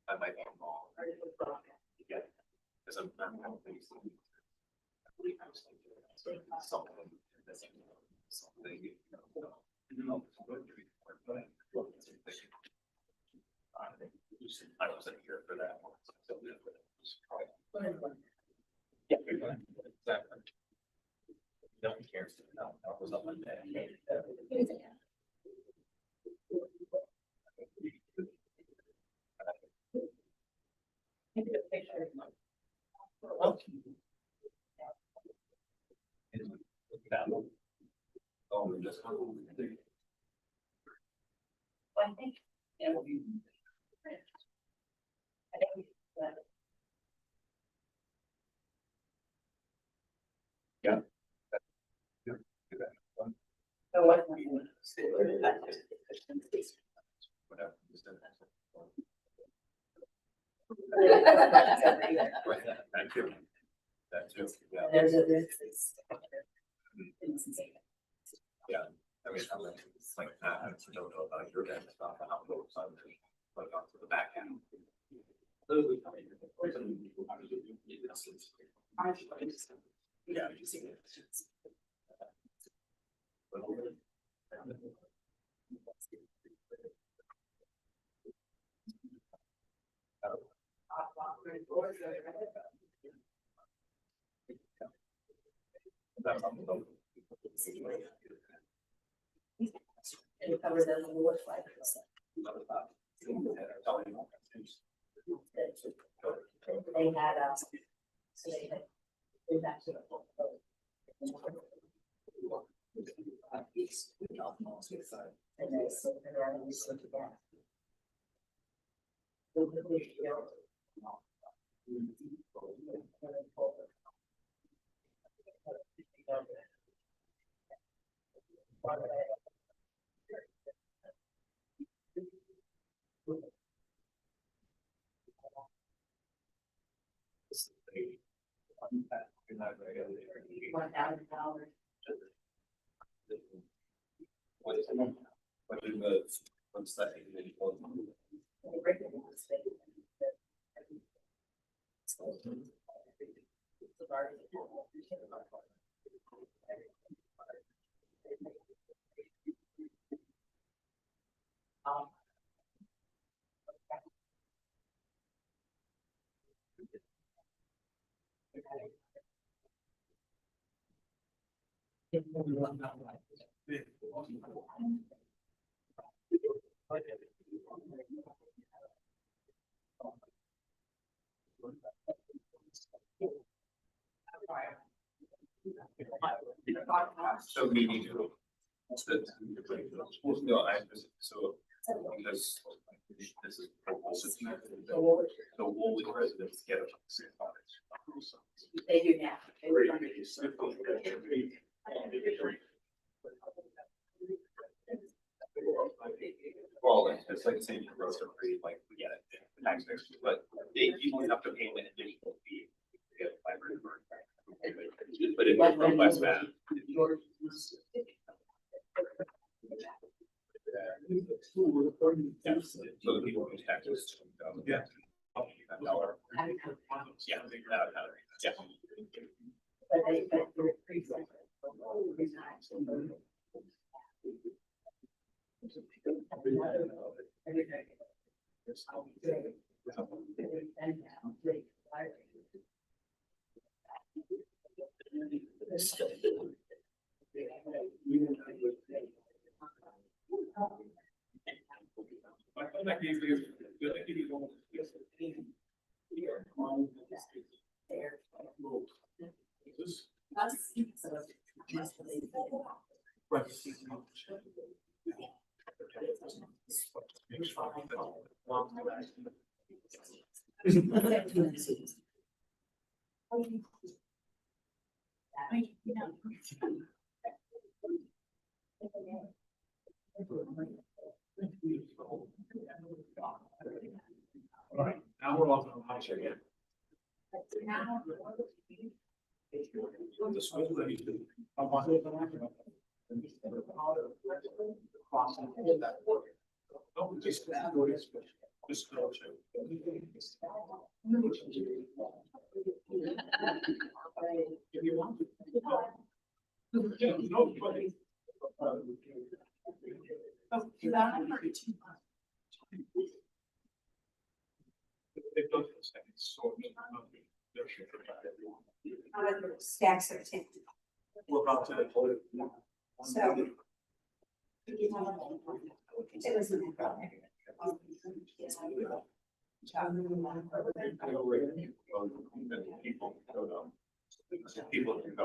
I might be wrong. Yeah. Because I'm something. I wasn't here for that one. Yeah. Exactly. No one cares. No, that was up on that. I think, you know, I think Yeah. so what? Whatever. That too. That too. Yeah. There's a risk. Yeah. I mean, I'm like, I don't know about your guys' stuff, how it goes on, but on to the back end. Yeah. You see it. And it covers them in the worst life. They had, so they had, been back to the. And they so they're around and so together. $1,000. What's that? So meeting. No, I, so, because this is. The Woolly residents get it. They do now. They were trying to do Well, it's like saying the roads are free, like, we get it, the taxpayers, but they usually have to pay an additional fee. To get fiber to burn. But if you're from West Bath. Yeah, so the people who taxes. Yeah. Dollar. Yeah. Yeah. But they're pretty All right, now we're on the high chair again. The swing ready to. I want it. Oh, just go this way. Just go. If you want. Yeah, no, but. They've done this, and it's sort of. Stacks of ten. We're about to. So. It was in People can go.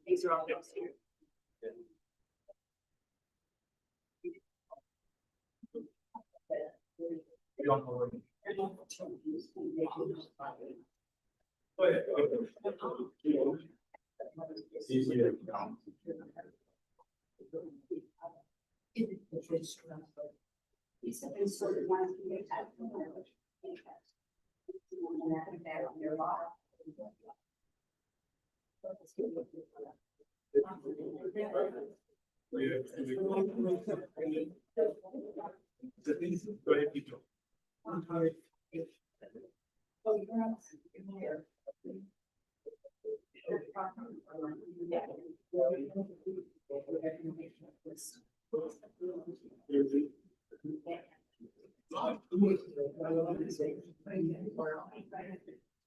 These are all those here. We don't know where- Oh, yeah. It's easier. Go ahead, keep going.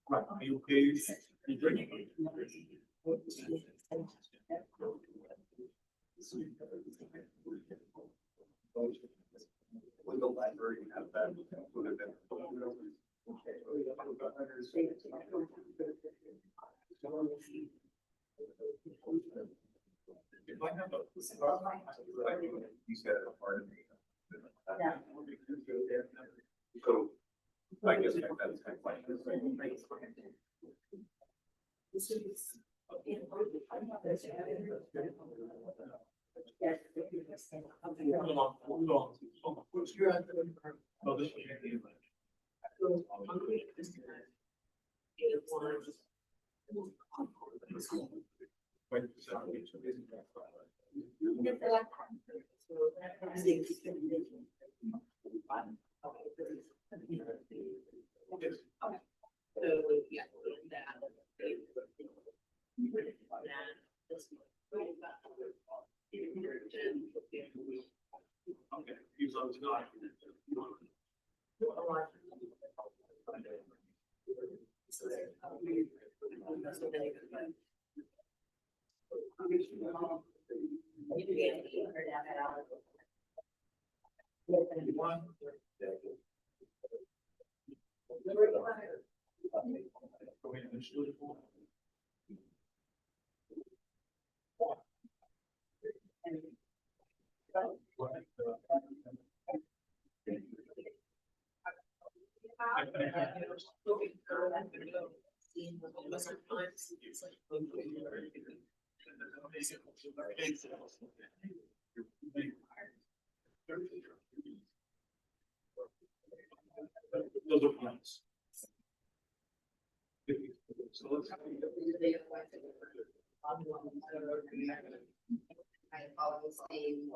Right, are you okay? You drinking? With the library, you have that. Would have been. If I have a. You said a part of me. Yeah. So, I guess that's kind of like. Hold on. What's your? Oh, this one. Okay, use those not. Those are plans. So let's. I follow the same.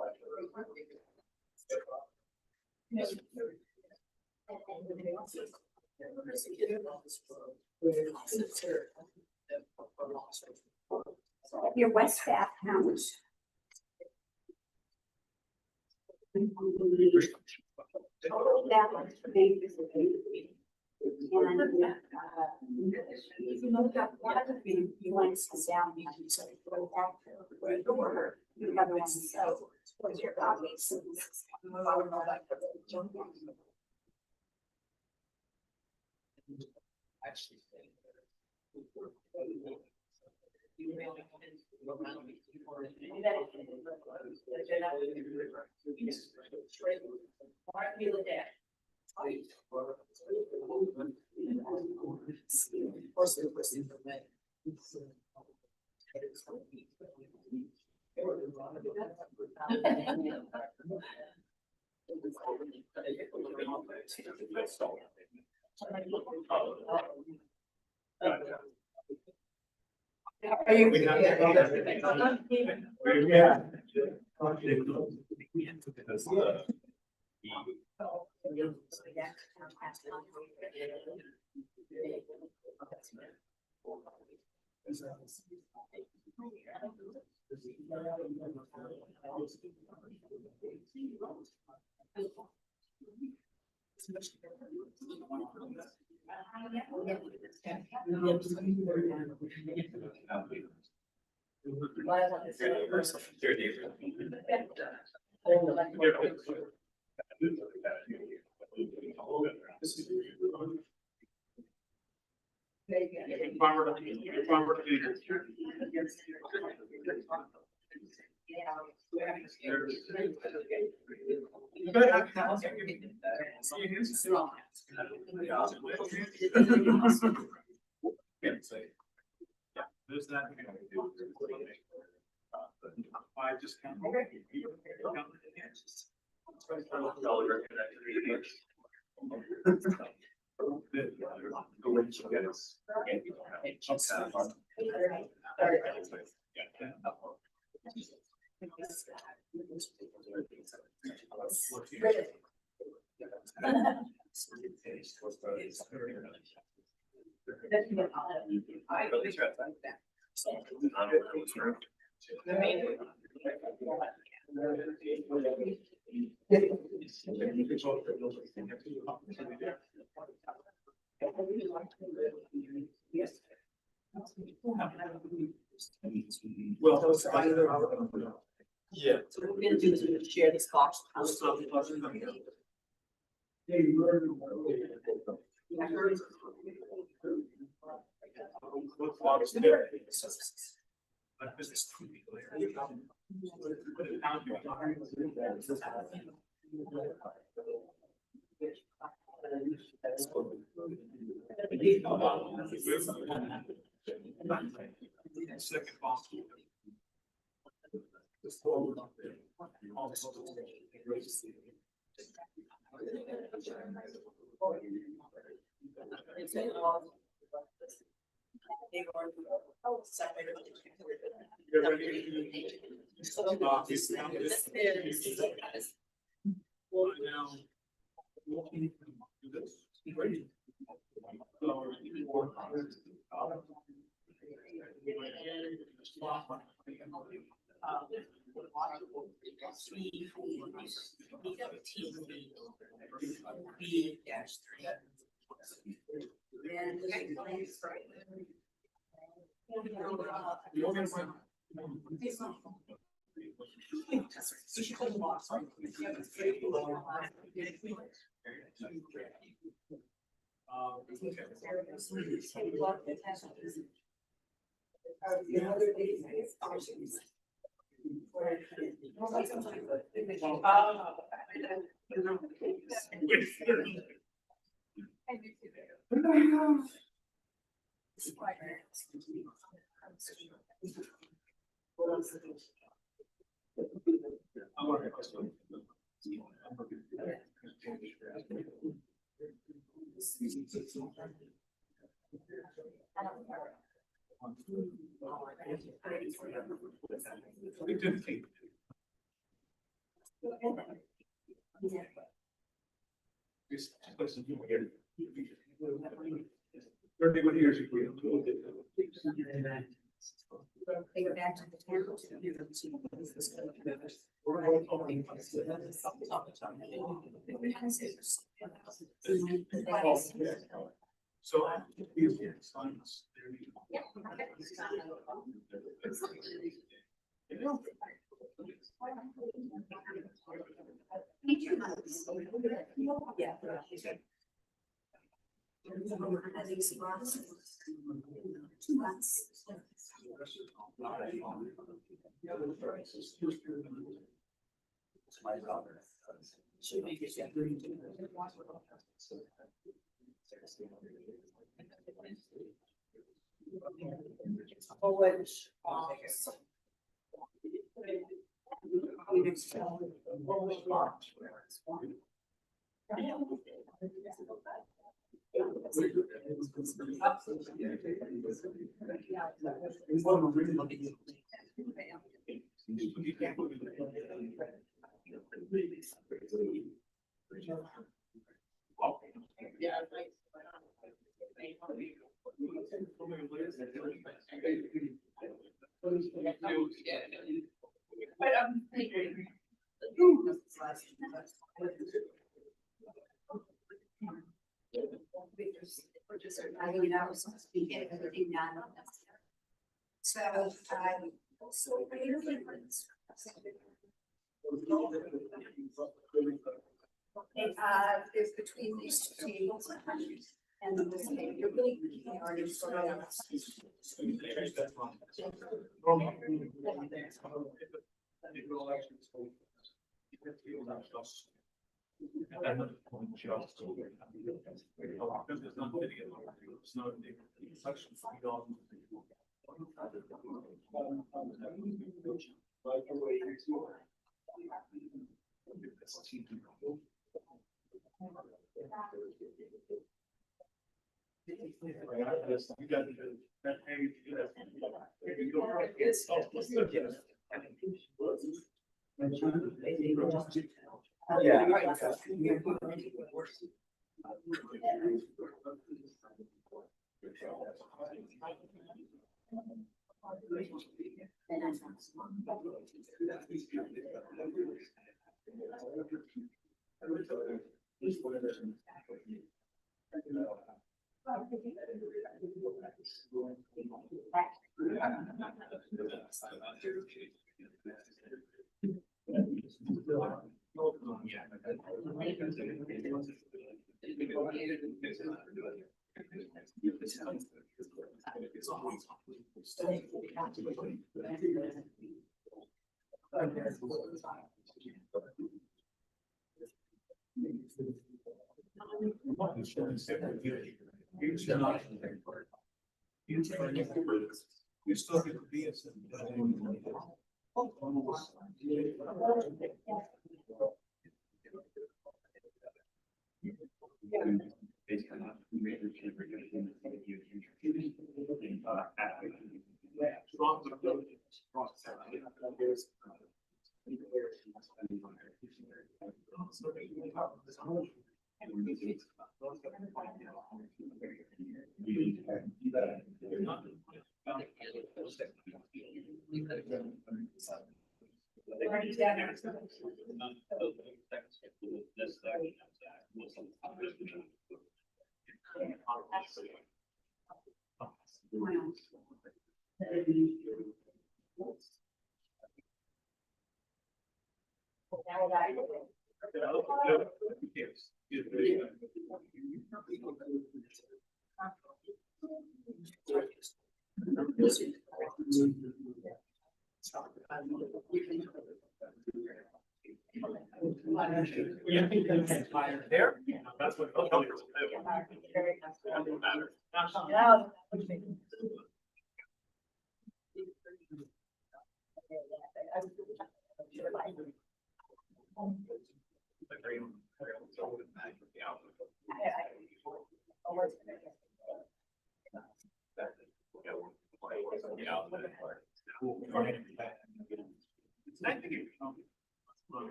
Your West Bath counts. Total balance. And, you look up one of the ones down. The other one, so, what's your copies? Are you? Yeah. There's that. I just can't. Well, yeah. So what we're gonna do is we're gonna share this cost. Second boss. It's just like you here. 31 years ago. They go back to the town. So. Science. Yeah. Two months. We're just hanging out, so to speak, and everything done. So, so is between these two tables and this table, you're really looking at it, so You still get to be a. There, that's what.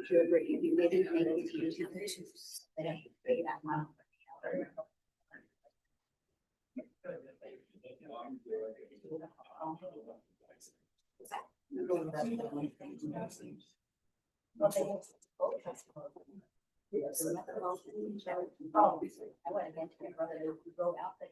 You agree, you made it, make it easy. They don't pay that much. Oh, I went against my brother who wrote out the.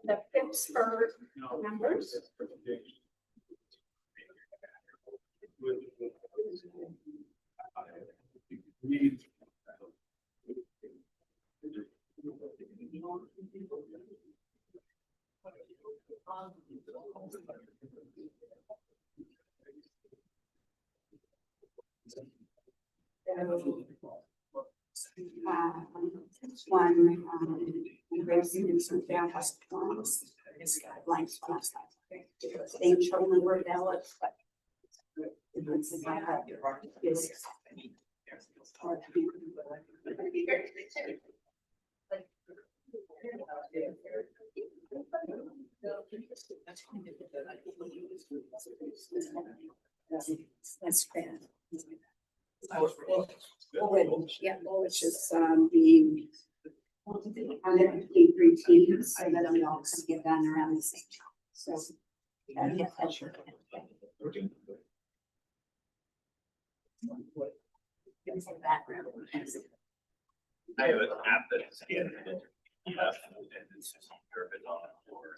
The Pittsburgh numbers. One, raising some downcast ones. It's got blanks on that side. Same show number of ballots, but. It's about how it's- That's bad. Yeah, which is being. I'm gonna complete 3 teams, so that we all can get done around the same time. So. Yeah, that's sure. Give me some background. I have an app that is scanned. Yeah, and it's just your bit on it or.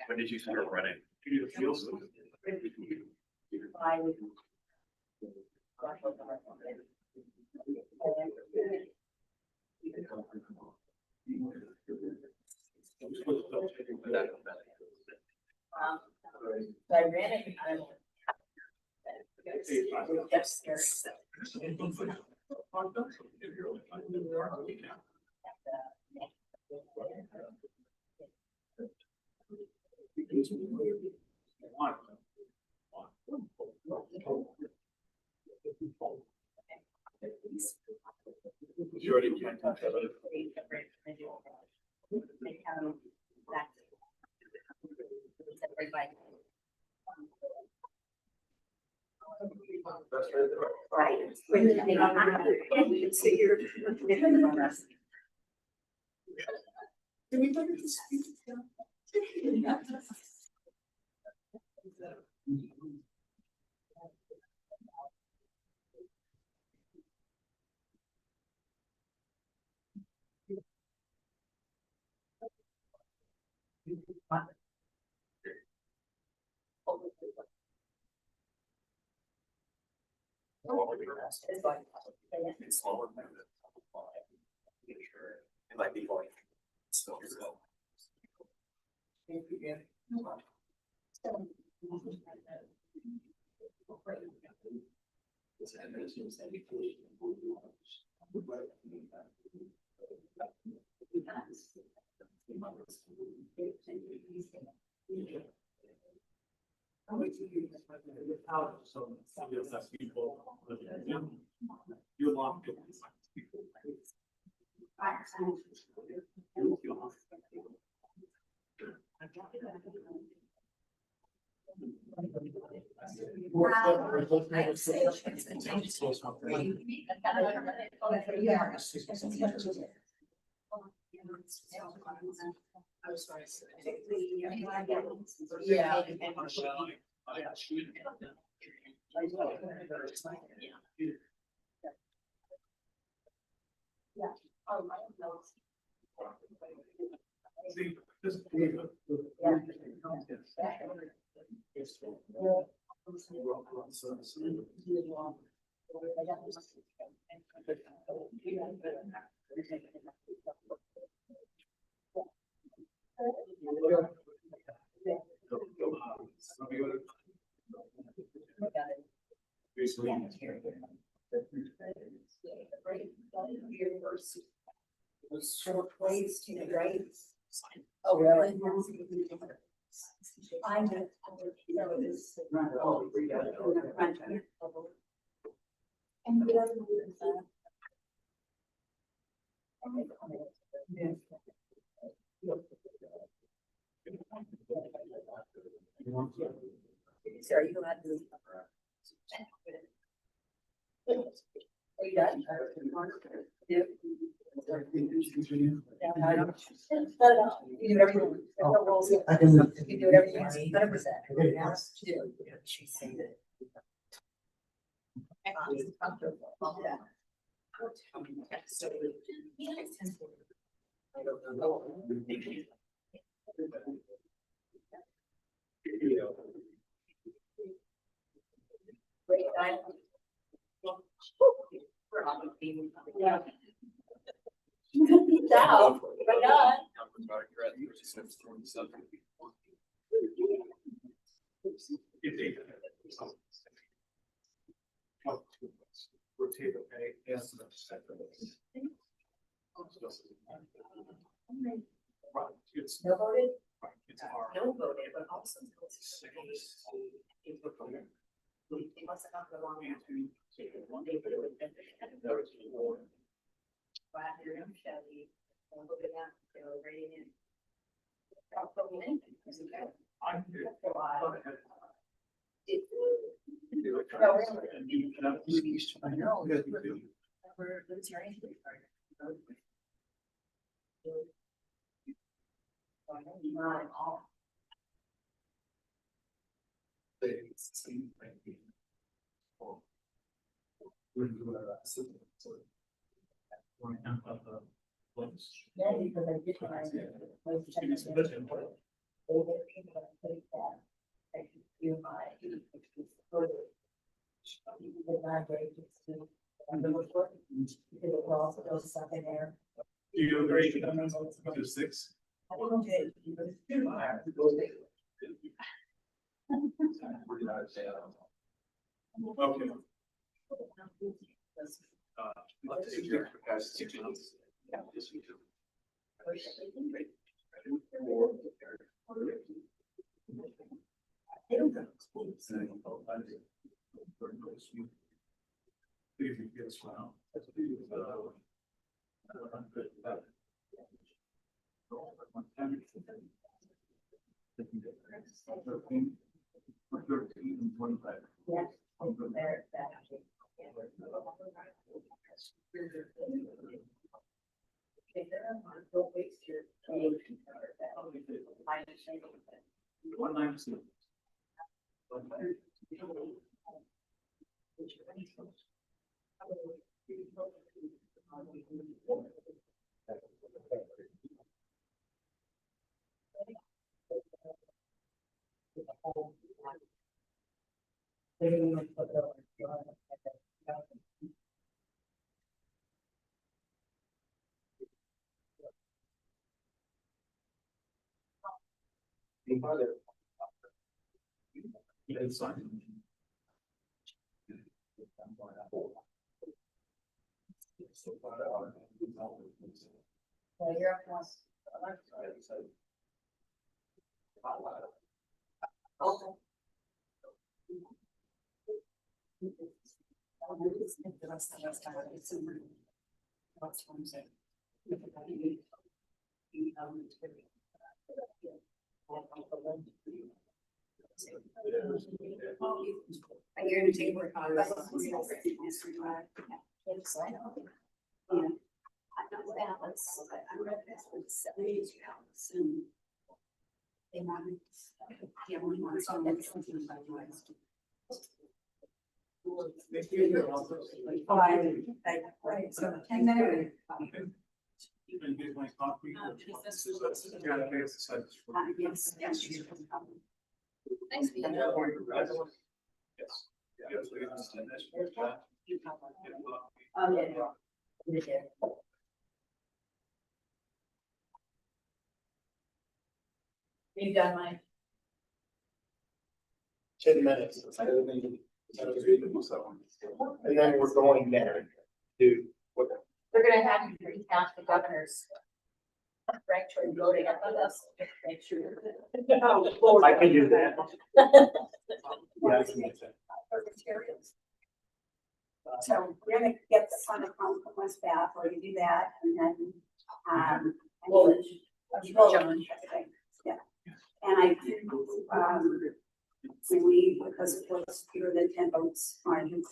When did you start running? I ran it. Just scared. You already can't touch that. Right. When you think on it, so you're. Do we look at this? It's slower than that. It might be going. Still. You're Short ways to the right. Oh, really? I did. Sorry, you had to. Are you done? Yeah. You do whatever you want. There's no rules. You can do whatever you want, 100%. She's saying that. Yeah. Great time. Yeah. Ciao. We're done. Rotate, okay, yes. Right, it's, No voted? it's hard. No voted, but also. He must have not been long enough. Glad you're in Chevy. I'm looking at, they were rating it. I do. For a while. It- No, I know. Good, you do. We're libertarian. Not at all. Yeah, because I did my. You my. Because it also goes stuff in there. Do you agree to 6? I think okay. Okay. Let's take your capacity. Yes, we do. Yes. There, that. Don't waste your. One nine two. It's fine. Well, you're up once. Are you gonna take work? Yeah. I'm not balance, but I'm ready for 70 pounds and they want me. The only one that's on that something by right, so, and then. You can get my copy. Yeah, okay, it's the site. Yes, yes. Thanks. Yes. Yes, we understand this. Oh, yeah. You done mine? 10 minutes. And then we're going there to what? They're gonna have you recount the governor's ranked choice voting. I thought that's make sure. I can do that. Yeah, I can do that. So we're gonna get the fund account from West Bath, or you do that, and then, and Well, then- Yeah, and I do, we, because it was fewer than 10 votes margin,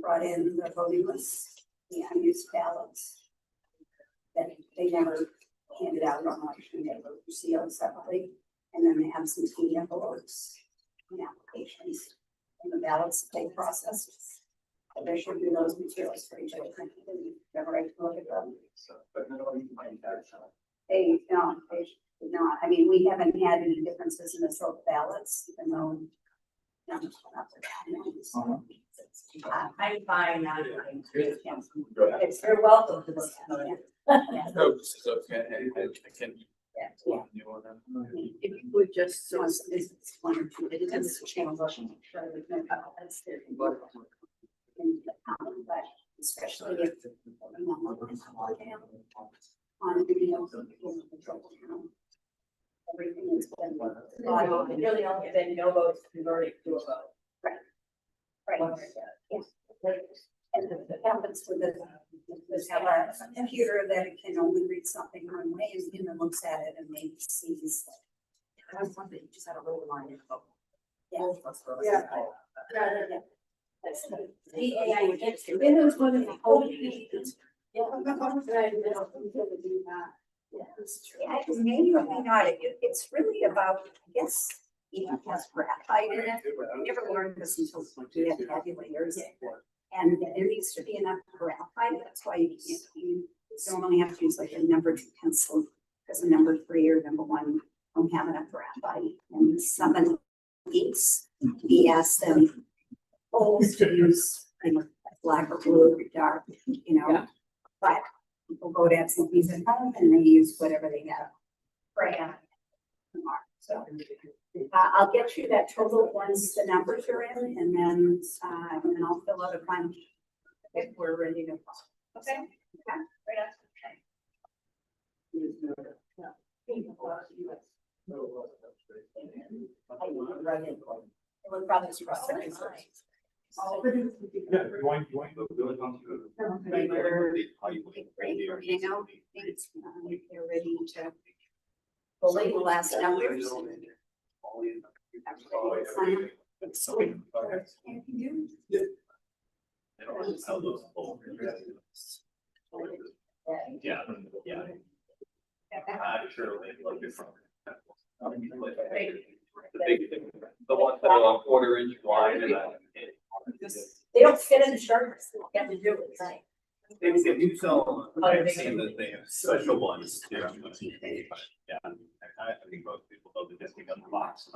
brought in the voting list, the unused ballots that they never handed out on election day, but you see those separately, and then the absentee envelopes and applications and the ballots they processed. And there should be those materials for each of them. Never right to look at them. But no, you might have some. They should not. I mean, we haven't had any differences in the sort of ballots, even though. I'm fine now. It's, you're welcome to this. No, this is okay. I can. Yeah. If you would just, So it's one or two, it is a channel. But especially if. On video. Everything is. Really only been no votes converted to a vote. Right. Yeah. And it happens with the, have a computer that it can only read something one way and then looks at it and maybe sees. that's something you just had a little line. Yeah. Yeah. That's the. The AI gets it. It is one of the only. Yeah. Yeah, it may or may not, it's really about, I guess, it has graphite in it. I never learned this until we had tabulators. And there needs to be enough graphite, that's why you don't only have to use like a number 2 pencil, because a number 3 or number 1 don't have enough graphite. And some of the inks, we ask them always to use, you know, black or blue or dark, you know. Yeah. But people go to absentees at home and they use whatever they have. Crayon. So I'll get you that total once the numbers are in, and then I'll fill out a plan if we're ready to. Okay. Okay. It would probably be Yeah, you want to go on to. you know, they're ready to. Believe the last numbers. Yeah, yeah. Sure. The ones that are 1/4 inch wide and They don't fit in the shirts. You have to do it, right? they do sell, I've seen that they have special ones. Yeah, I think most people know the disting on the box.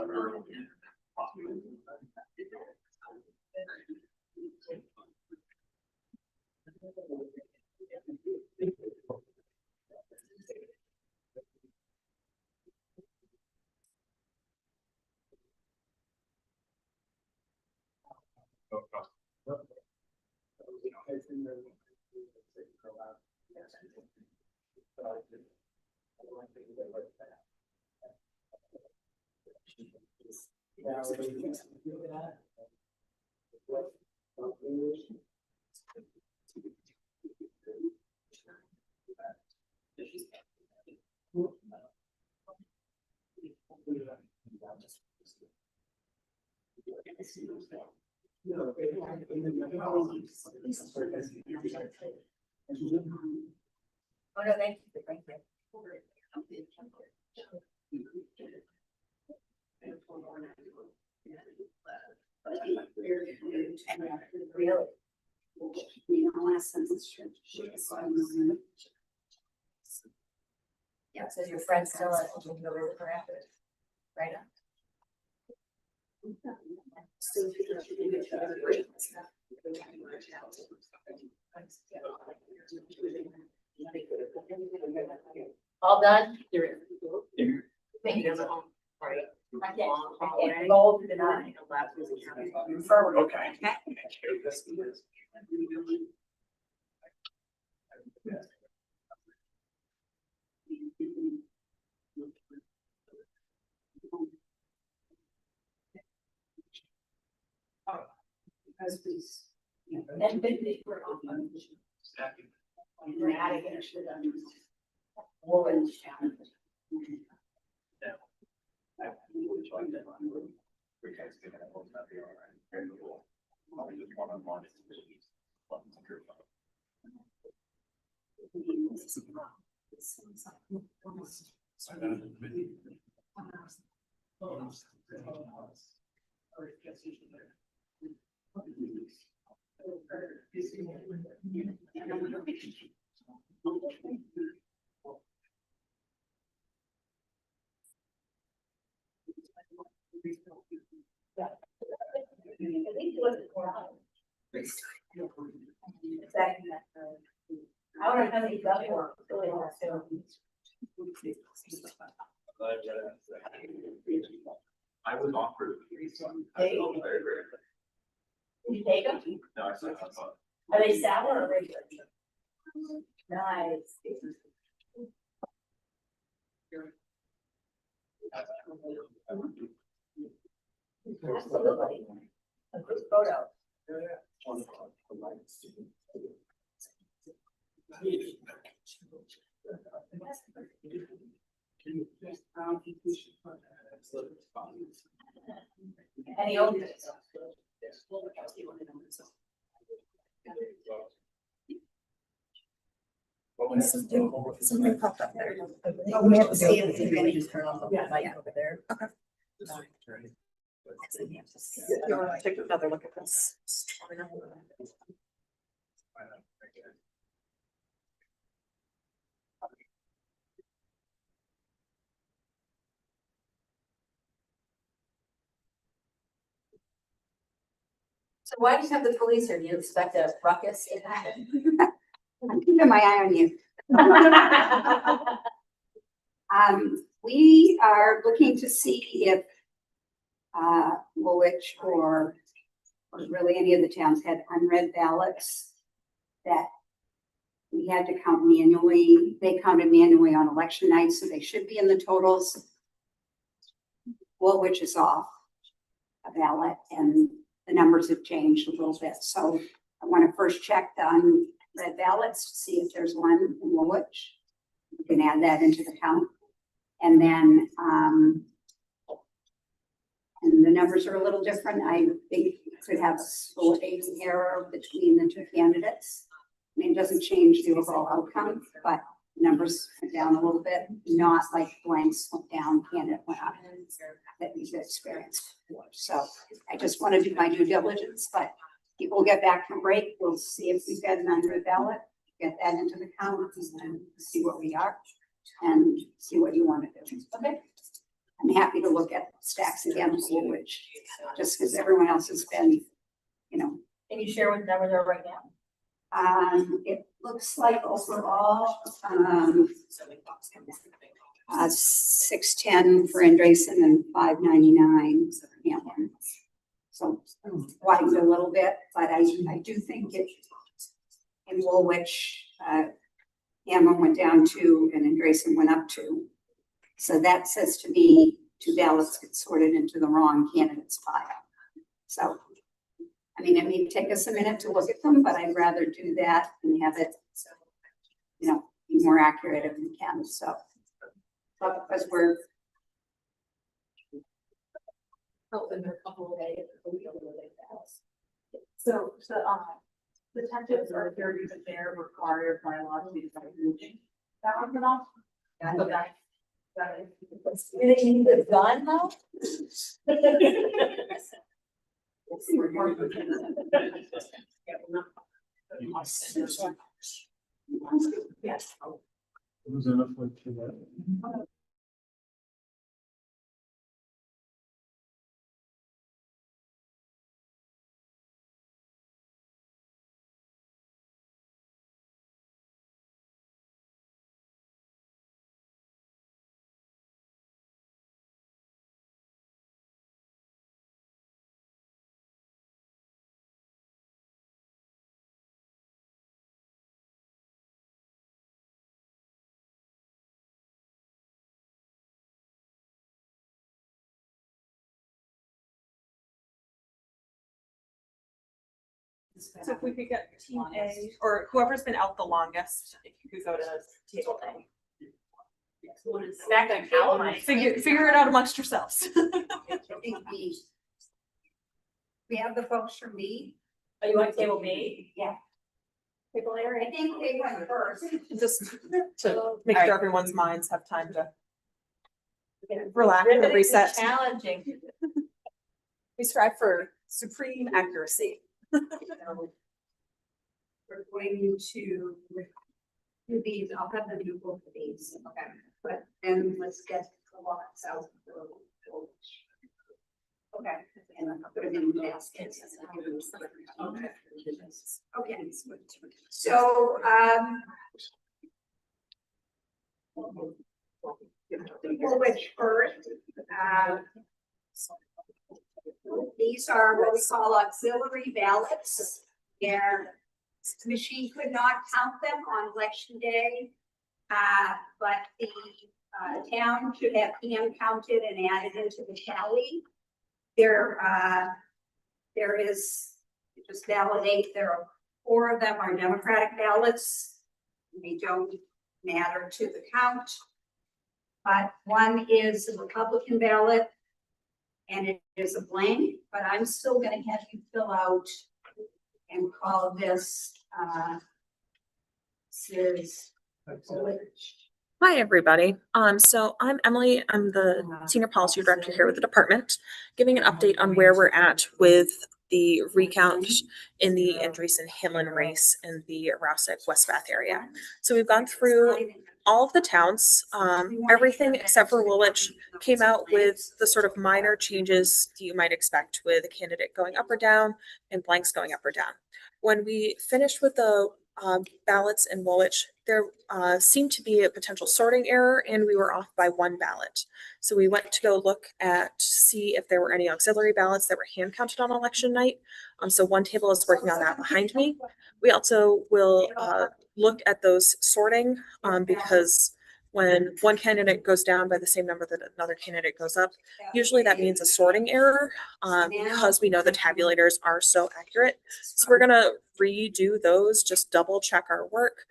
Oh, no, thank you. Thank you. Really? Last sentence. Yeah, so your friend's still at the after, right? All done? Thank you. I can't go to deny. Okay. And then they were on. Dramatic actually. Woman. I don't know how many got one. I was offered. Hey. You take them? No, I said, I thought. Are they sour or regular? Nice. Absolutely. A good photo. Any old? Something popped up there. Oh, we have to see if you can just turn on the light over there. Okay. You want to take another look at this? So why do you have the police here? Do you expect a ruckus? I'm keeping my eye on you. We are looking to see if Woolwich or really any of the towns had unread ballots that we had to count manually. They counted manually on election night, so they should be in the totals. Woolwich is off a ballot and the numbers have changed a little bit. So I want to first check the unread ballots to see if there's one in Woolwich. We can add that into the count. And then, and the numbers are a little different. I think you could have a split error between the two candidates. I mean, it doesn't change the overall outcome, but numbers went down a little bit, not like blanks went down, candidate went up that we've experienced before. So I just want to do my due diligence, but people get back from break. We'll see if we've got an unread ballot, get that into the count and see what we are and see what you want to do. Okay. I'm happy to look at stacks again, which just because everyone else has been, you know. Can you share what the numbers are right now? It looks like overall, 610 for Andresen and 599 for Hamlin. So widened a little bit, but I do think it in Woolwich, Hamlin went down 2 and Andresen went up 2. So that says to me 2 ballots get sorted into the wrong candidate's file. So, I mean, it may take us a minute to look at them, but I'd rather do that than have it, you know, be more accurate if we can. So, but because we're help in a couple of days. We'll be able to make that. So, the tentative or thirty that they're required by law to be moving. That one enough? Okay. Got it. Do they need it done though? Yes. Who's enough for that? So if we could get team A, or whoever's been out the longest, if you could go to table A. Back on Calamine. Figure it out amongst yourselves. I think B. We have the folks from B. Are you on table B? Yeah. People there, I think they went first. Just to make Alright. sure everyone's minds have time to relax and Riveting reset. and challenging. We strive for supreme accuracy. We're going to do these, I'll have the new book of these, okay, but then let's get the lots out. Okay, and I'll put them in baskets. Okay. Okay, so, which first, these are what we call auxiliary ballots. Their machine could not count them on election day. But the town should have hand counted and added into the tally. There is, just validate, there are 4 of them are Democratic ballots. They don't matter to the count. But one is a Republican ballot. And it is a blank, but I'm still gonna have you fill out and call this, this is. Hi, everybody. So I'm Emily. I'm the Senior Policy Director here with the department, giving an update on where we're at with the recount in the Andreessen-Hamlin race in the Rouseck West Bath area. So we've gone through all of the towns, everything except for Woolwich came out with the sort of minor changes you might expect with a candidate going up or down and blanks going up or down. When we finished with the ballots in Woolwich, there seemed to be a potential sorting error and we were off by 1 ballot. So we went to go look at, see if there were any auxiliary ballots that were hand counted on election night. So one table is working on that behind me. We also will look at those sorting because when one candidate goes down by the same number that another candidate goes up, usually that means a sorting error because we know the tabulators are so accurate. So we're gonna redo those, just double check our work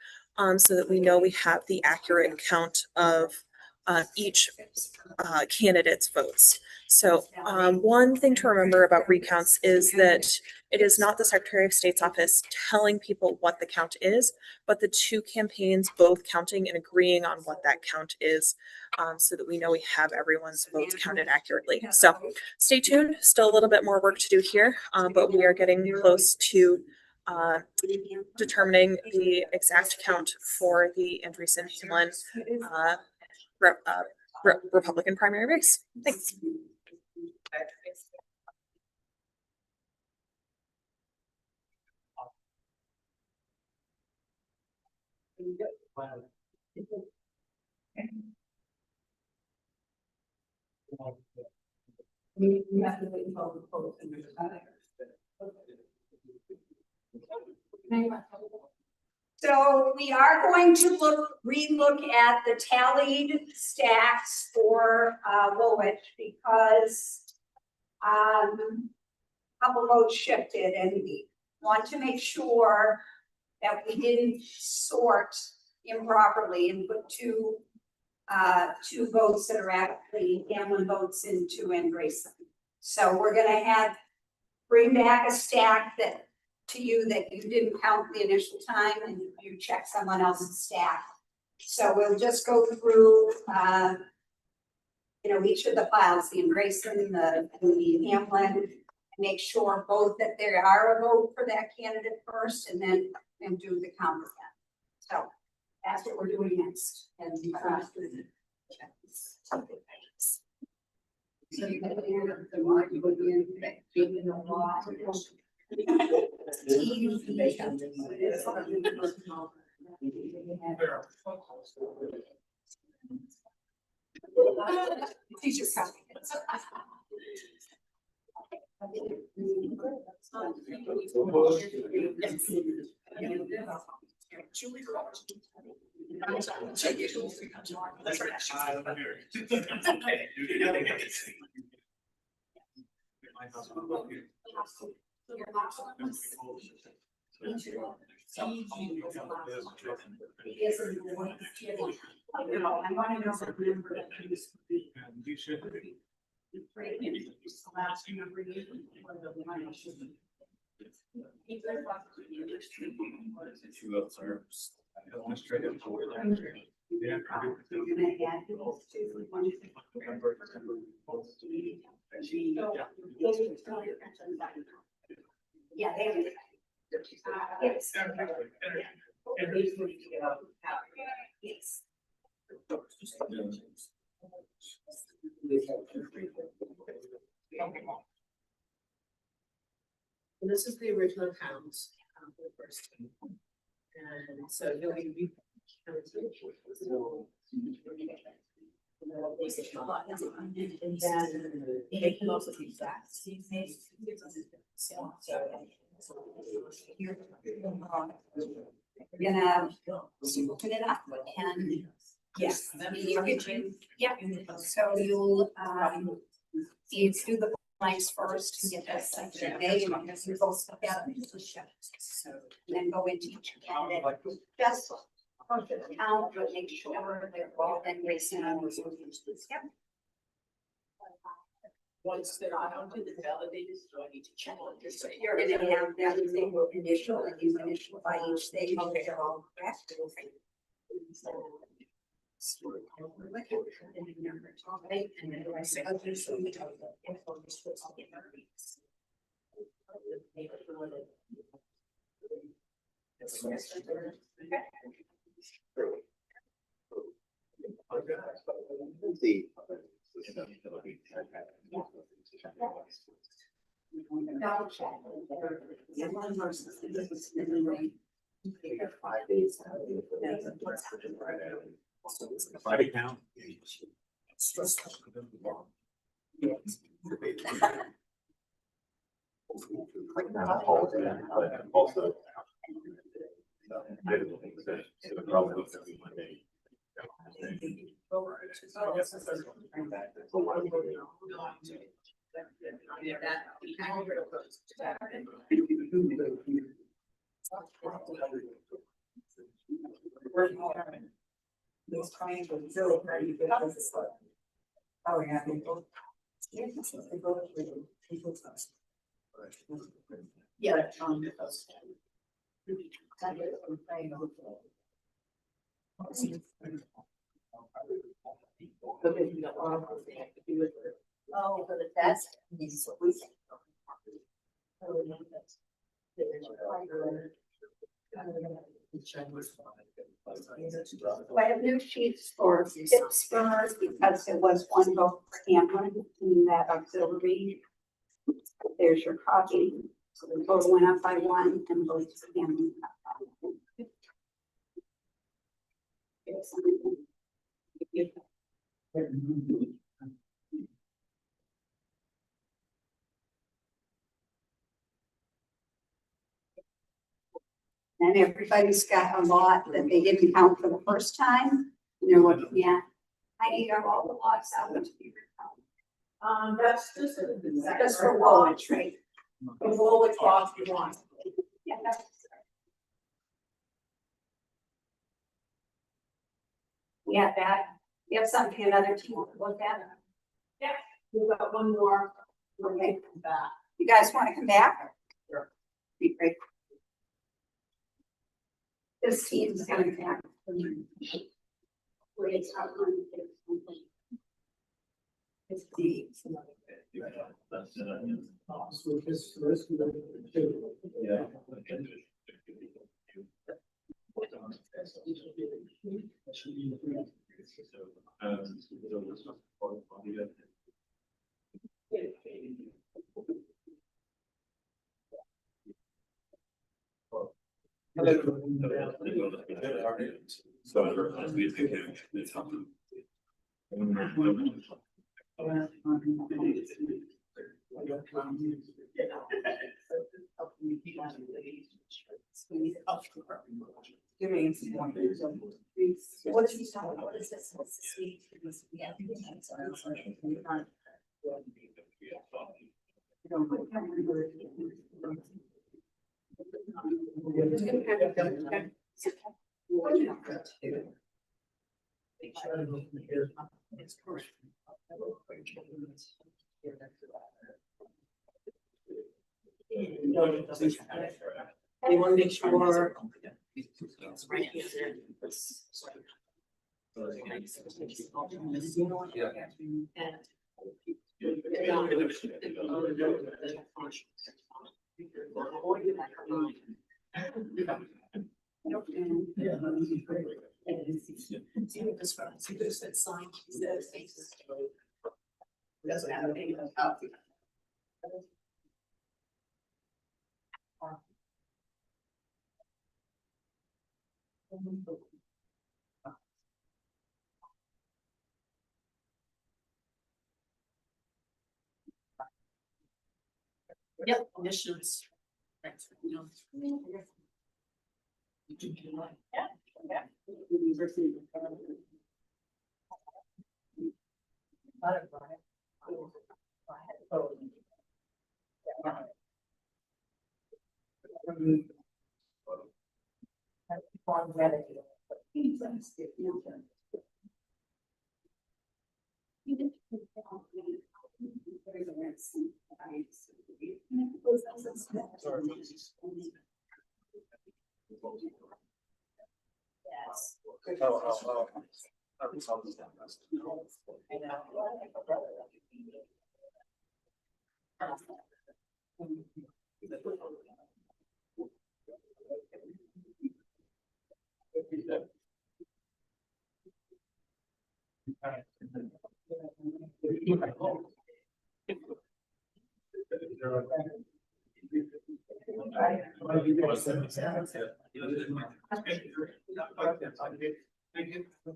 so that we know we have the accurate count of each candidate's votes. So one thing to remember about recounts is that it is not the Secretary of State's office telling people what the count is, but the 2 campaigns both counting and agreeing on what that count is so that we know we have everyone's votes counted accurately. So stay tuned, still a little bit more work to do here, but we are getting close to determining the exact count for the Andreessen-Hamlin Republican primary race. Thanks. So we are going to re-look at the tallied stacks for Woolwich because a couple votes shifted and we want to make sure that we didn't sort improperly and put two votes that are actually Hamlin votes into Andreessen. So we're gonna bring back a stack that, to you, that you didn't count the initial time and you check someone else's stack. So we'll just go through, each of the files, the Embracing, the Hamlin, make sure both that there are a vote for that candidate first and then, and do the count again. So that's what we're doing next. And, so you can hear the mark would be in the law. Teacher copy. I want to know the number that You should. last number you Two votes are administrative. Yeah. Yeah, they. Yes. Yes. And this is the original count for the first time. And so you'll be. And then they can also keep that. You're gonna open it up and yes, yeah, so you'll you do the blanks first to get that section A, and I you're both stuck out and then go into each candidate. Just count, but make sure they're all then racing on. Yep. Once they're counted and validated, so I need to check on this. So you're gonna have them single initial and you initial by each thing, okay, they're all correct. Double check. Yeah, one versus this is the new rate. 5 days. Body count. Also. Those triangles really pretty good. Oh, yeah. Yeah. Oh, for the test? So I have new sheets for Pittsburgh because there was one vote for Hamlin in that auxiliary. There's your copy. So the total went up by 1 and votes for Hamlin. And everybody's got a lot that they didn't count for the first time. And they're looking at, I need all the lots out to be recounted. That's For Woolwich, right? The Woolwich lots you want. Yeah, that's. We have that. We have something another team will look at. We've got one more Okay, you guys want to come back? Sure. Be great. This team's coming back. Wait, it's the. What is he talking about? What is this? What's this week? Yeah. They want to make sure. It's right here. Yep, initials.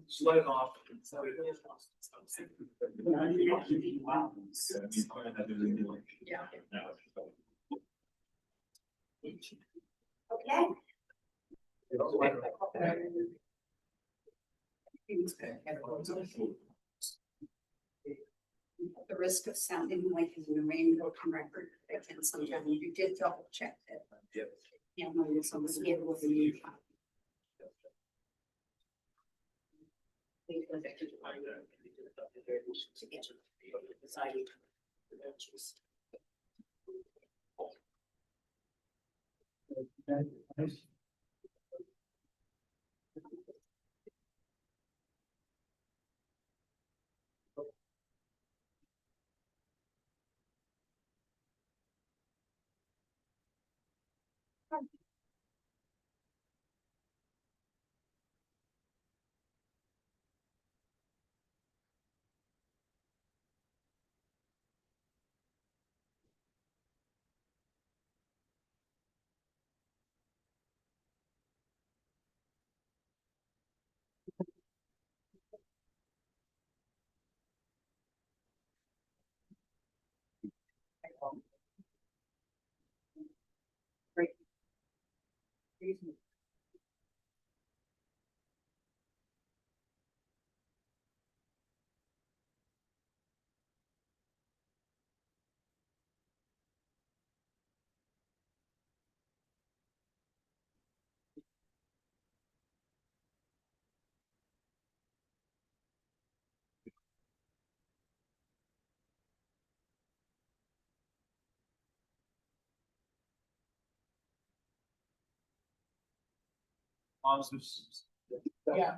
Slide off. Okay. The risk of sounding like in a rainbow record, I can sometimes you did double check that. Yep. Yeah, when it's on the scale with the. positives. Yeah.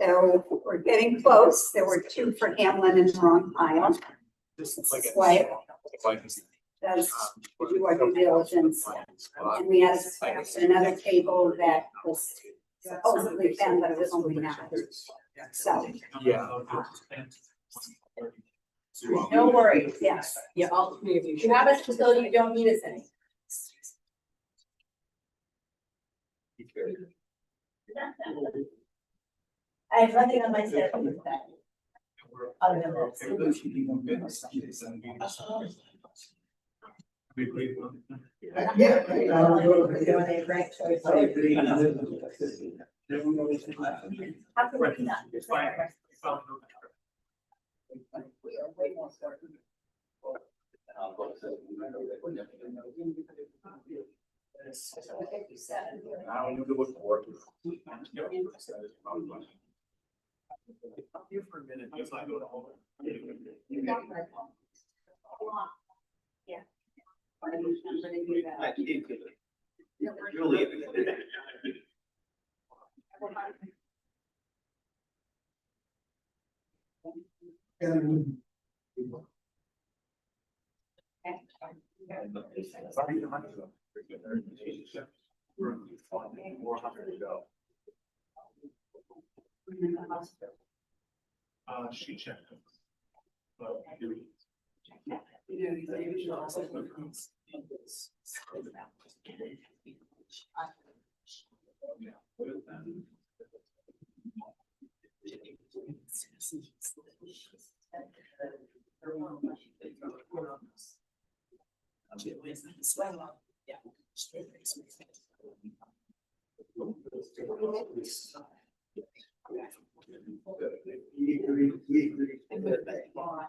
So we're getting close. There were two for Hamlin in the wrong pile. Wyatt does do our due diligence. And we had another table that was supposedly found, but it was only not. So, Yeah. No worries. yes. Yeah, all three of you. You have us until you don't need us any. I have nothing on my schedule today. Other than How can we not? It's fine. We are way more important. I don't know what work. Here for a minute, just I go to home. Yeah. Really. She checked.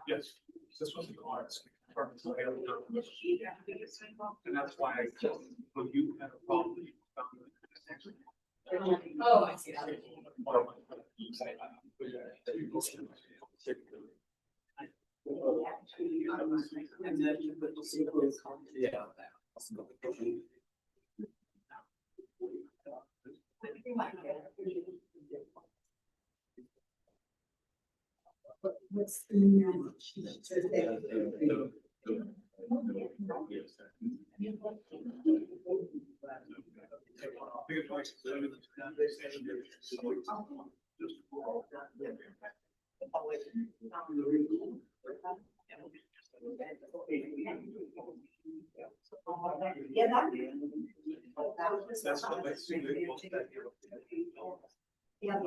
Yes, this was the cards. And that's why I told you, when you had a problem. Oh, I see. Yeah. What's the? Yeah, that. That's what they see. Yeah,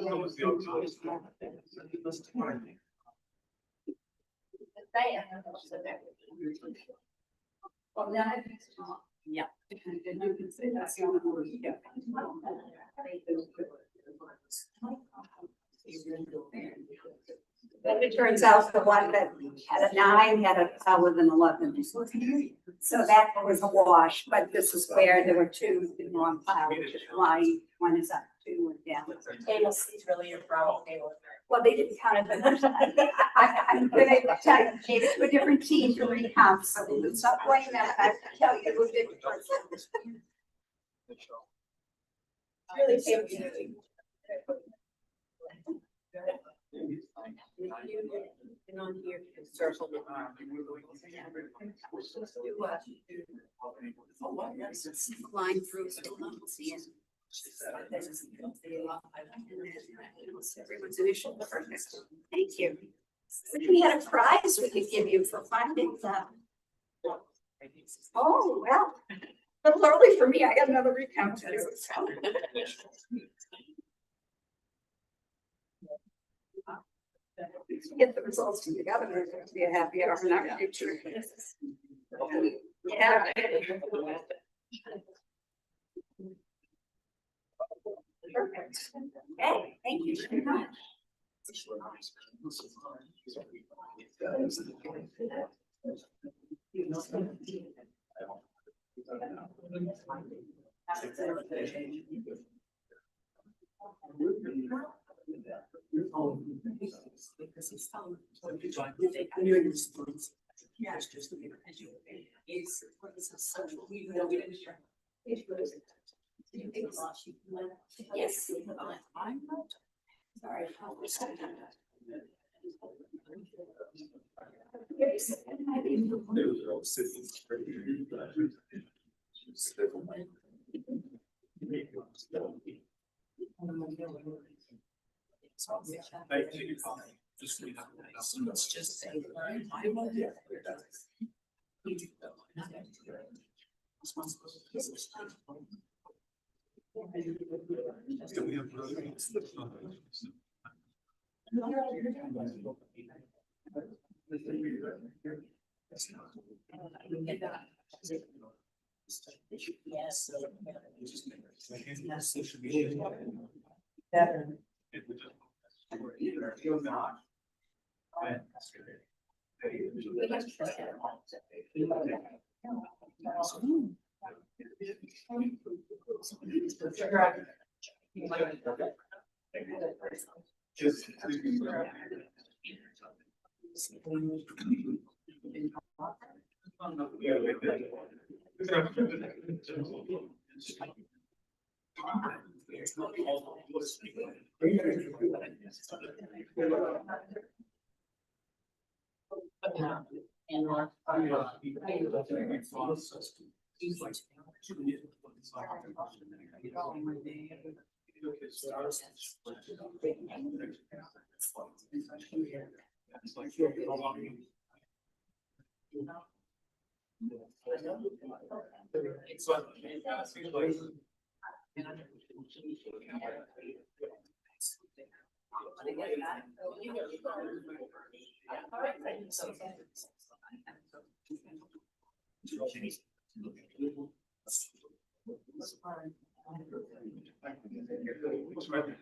well, now I think so. Yeah. And you can say that's the only word you get. But it turns out the one that had a 9 had a with an 11. So that was a wash, but this is where there were 2 in the wrong pile, which is why one is up 2 and down. Table C is really your problem table. Well, they didn't count it, but I'm gonna tell you, gave it to a different team to recount, so stop playing that, I have to tell you, who did it first. Really table C. And on here, circle. Line through, so I don't see it. Everyone's initial. Perfect. Thank you. We had a prize we could give you for finding that. Oh, well, a little early for me. I got another recount to do. So. Get the results together, there's going to be a happy hour in our future. Yeah. Perfect. Okay, thank you very much. Yes.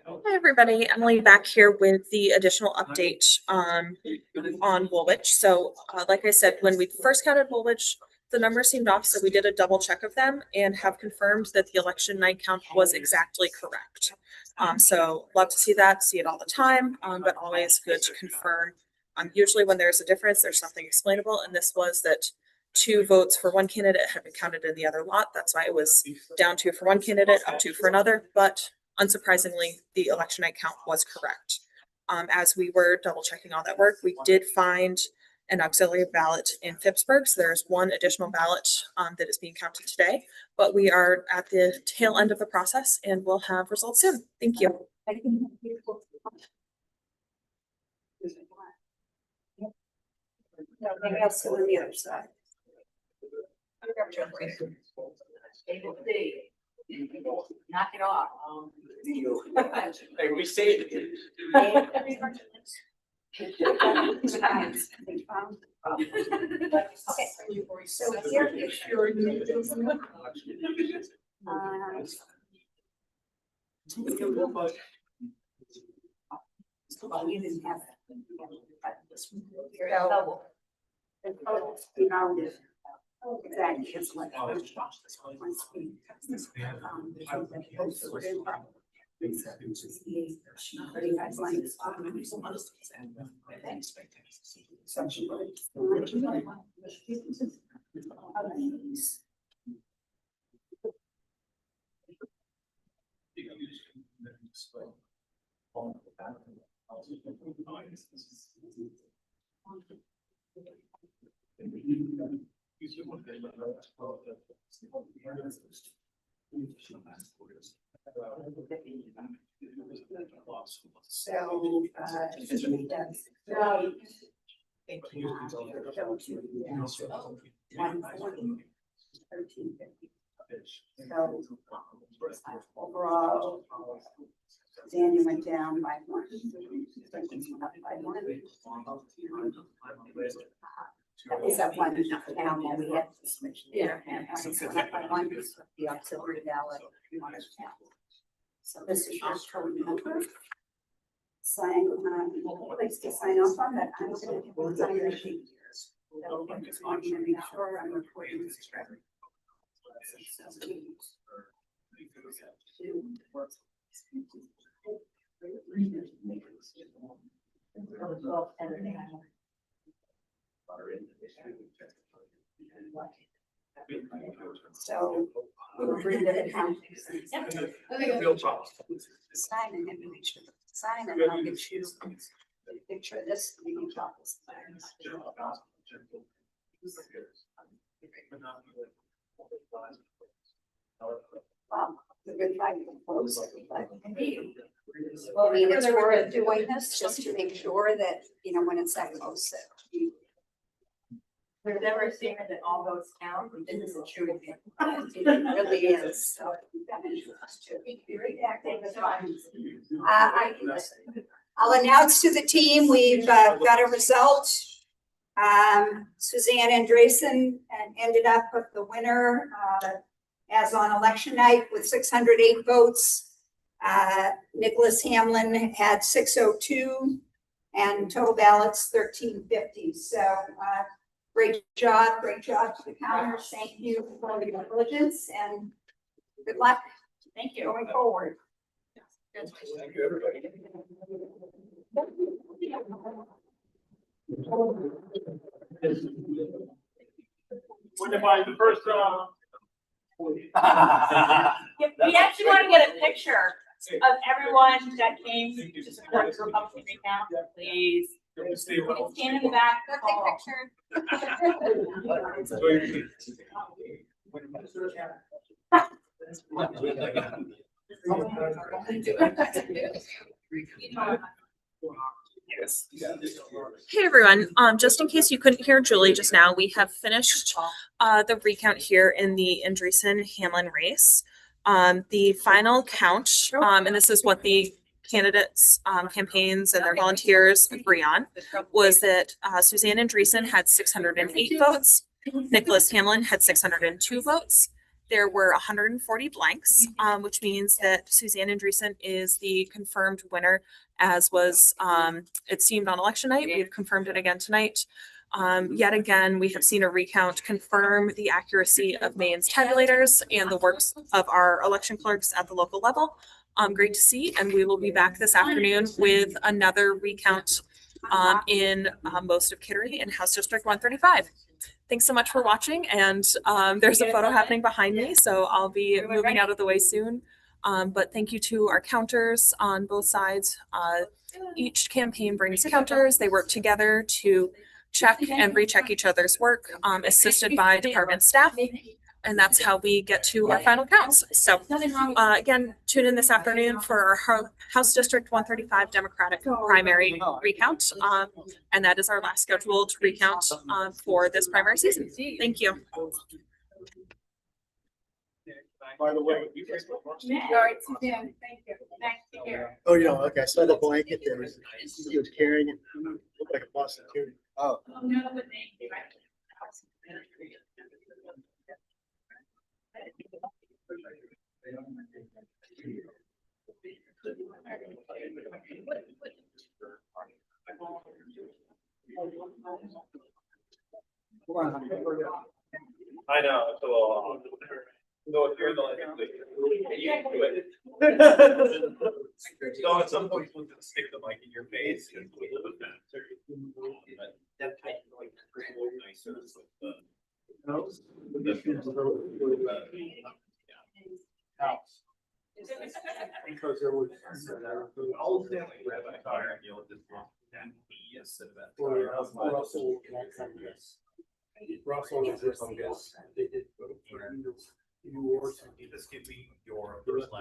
Hi, everybody. Emily back here with the additional update on Woolwich. So like I said, when we first counted Woolwich, the numbers seemed off, so we did a double check of them and have confirmed that the election night count was exactly correct. So love to see that, see it all the time, but always good to confirm. Usually when there's a difference, there's something explainable, and this was that 2 votes for one candidate had been counted in the other lot. That's why it was down 2 for one candidate, up 2 for another, but unsurprisingly, the election night count was correct. As we were double checking all that work, we did find an auxiliary ballot in Phippsburg. So there's 1 additional ballot that is being counted today, but we are at the tail end of the process and we'll have results soon. Thank you. Maybe I'll sit on the other side. Knock it off. Hey, we saved it. So here is your new business. Well, you didn't have that. Exactly, it's like. Overall, Daniel went down by 1. That was that one town that we had to switch there. And I was up by 1, the auxiliary ballot. So this is your total number. Sign, place to sign off on that. I'm gonna sign your sheet. So I just want you to make sure I'm recording this correctly. So we'll bring the account. Real talk. Sign and then make sure, sign and then I'll get you a picture of this. and you can drop this. The good fight, folks. Well, I mean, it's worth doing this just to make sure that, you know, when it's that close, that you. There's never a statement that all votes count, and this is a true example. It really is. So, I'll announce to the team, we've got a result. Suzanne Andresen ended up with the winner as on election night with 608 votes. Nicholas Hamlin had 602 and total ballots 1350. So great job to the counters. Thank you for your diligence and good luck. Thank you. Going forward. Thank you, everybody. When if I, the first, We actually want to get a picture of everyone that came to support the Republican recount, please. Stay well. Stand in the back. Yes. Hey everyone, just in case you couldn't hear Julie just now, we have finished the recount here in the Andreessen-Hamlin race. The final count, and this is what the candidates, campaigns and their volunteers agree on, was that Suzanne Andreessen had 608 votes, Nicholas Hamlin had 602 votes. There were 140 blanks, which means that Suzanne Andreessen is the confirmed winner, as was it seemed on election night. We've confirmed it again tonight. Yet again, we have seen a recount confirm the accuracy of Maine's tabulators and the works of our election clerks at the local level. Great to see, and we will be back this afternoon with another recount in most of Kittery in House District 135. Thanks so much for watching, and there's a photo happening behind me, so I'll be moving out of the way soon. But thank you to our counters on both sides. Each campaign brings counters. They work together to check and recheck each other's work, assisted by department staff. And that's how we get to our final counts. So again, tune in this afternoon for our House District 135 Democratic primary recount. And that is our last scheduled recount for this primary season. Thank you. by the way, you guys. All right, Suzanne, thank you. Thanks, take care. Oh, yeah, okay, I saw the blanket there, he was carrying it, looked like a Boston too. Oh. No, but thank you. I know, it's a little. So if you're the like, you can do it. So at some point, we'll just stick the mic in your face and do a little bit faster. But that might be like nicer. Because there was. I'll stand like grab my car and you'll just walk that be instead of that. Russell. Russell is this, I guess, they did. Just give me your first line.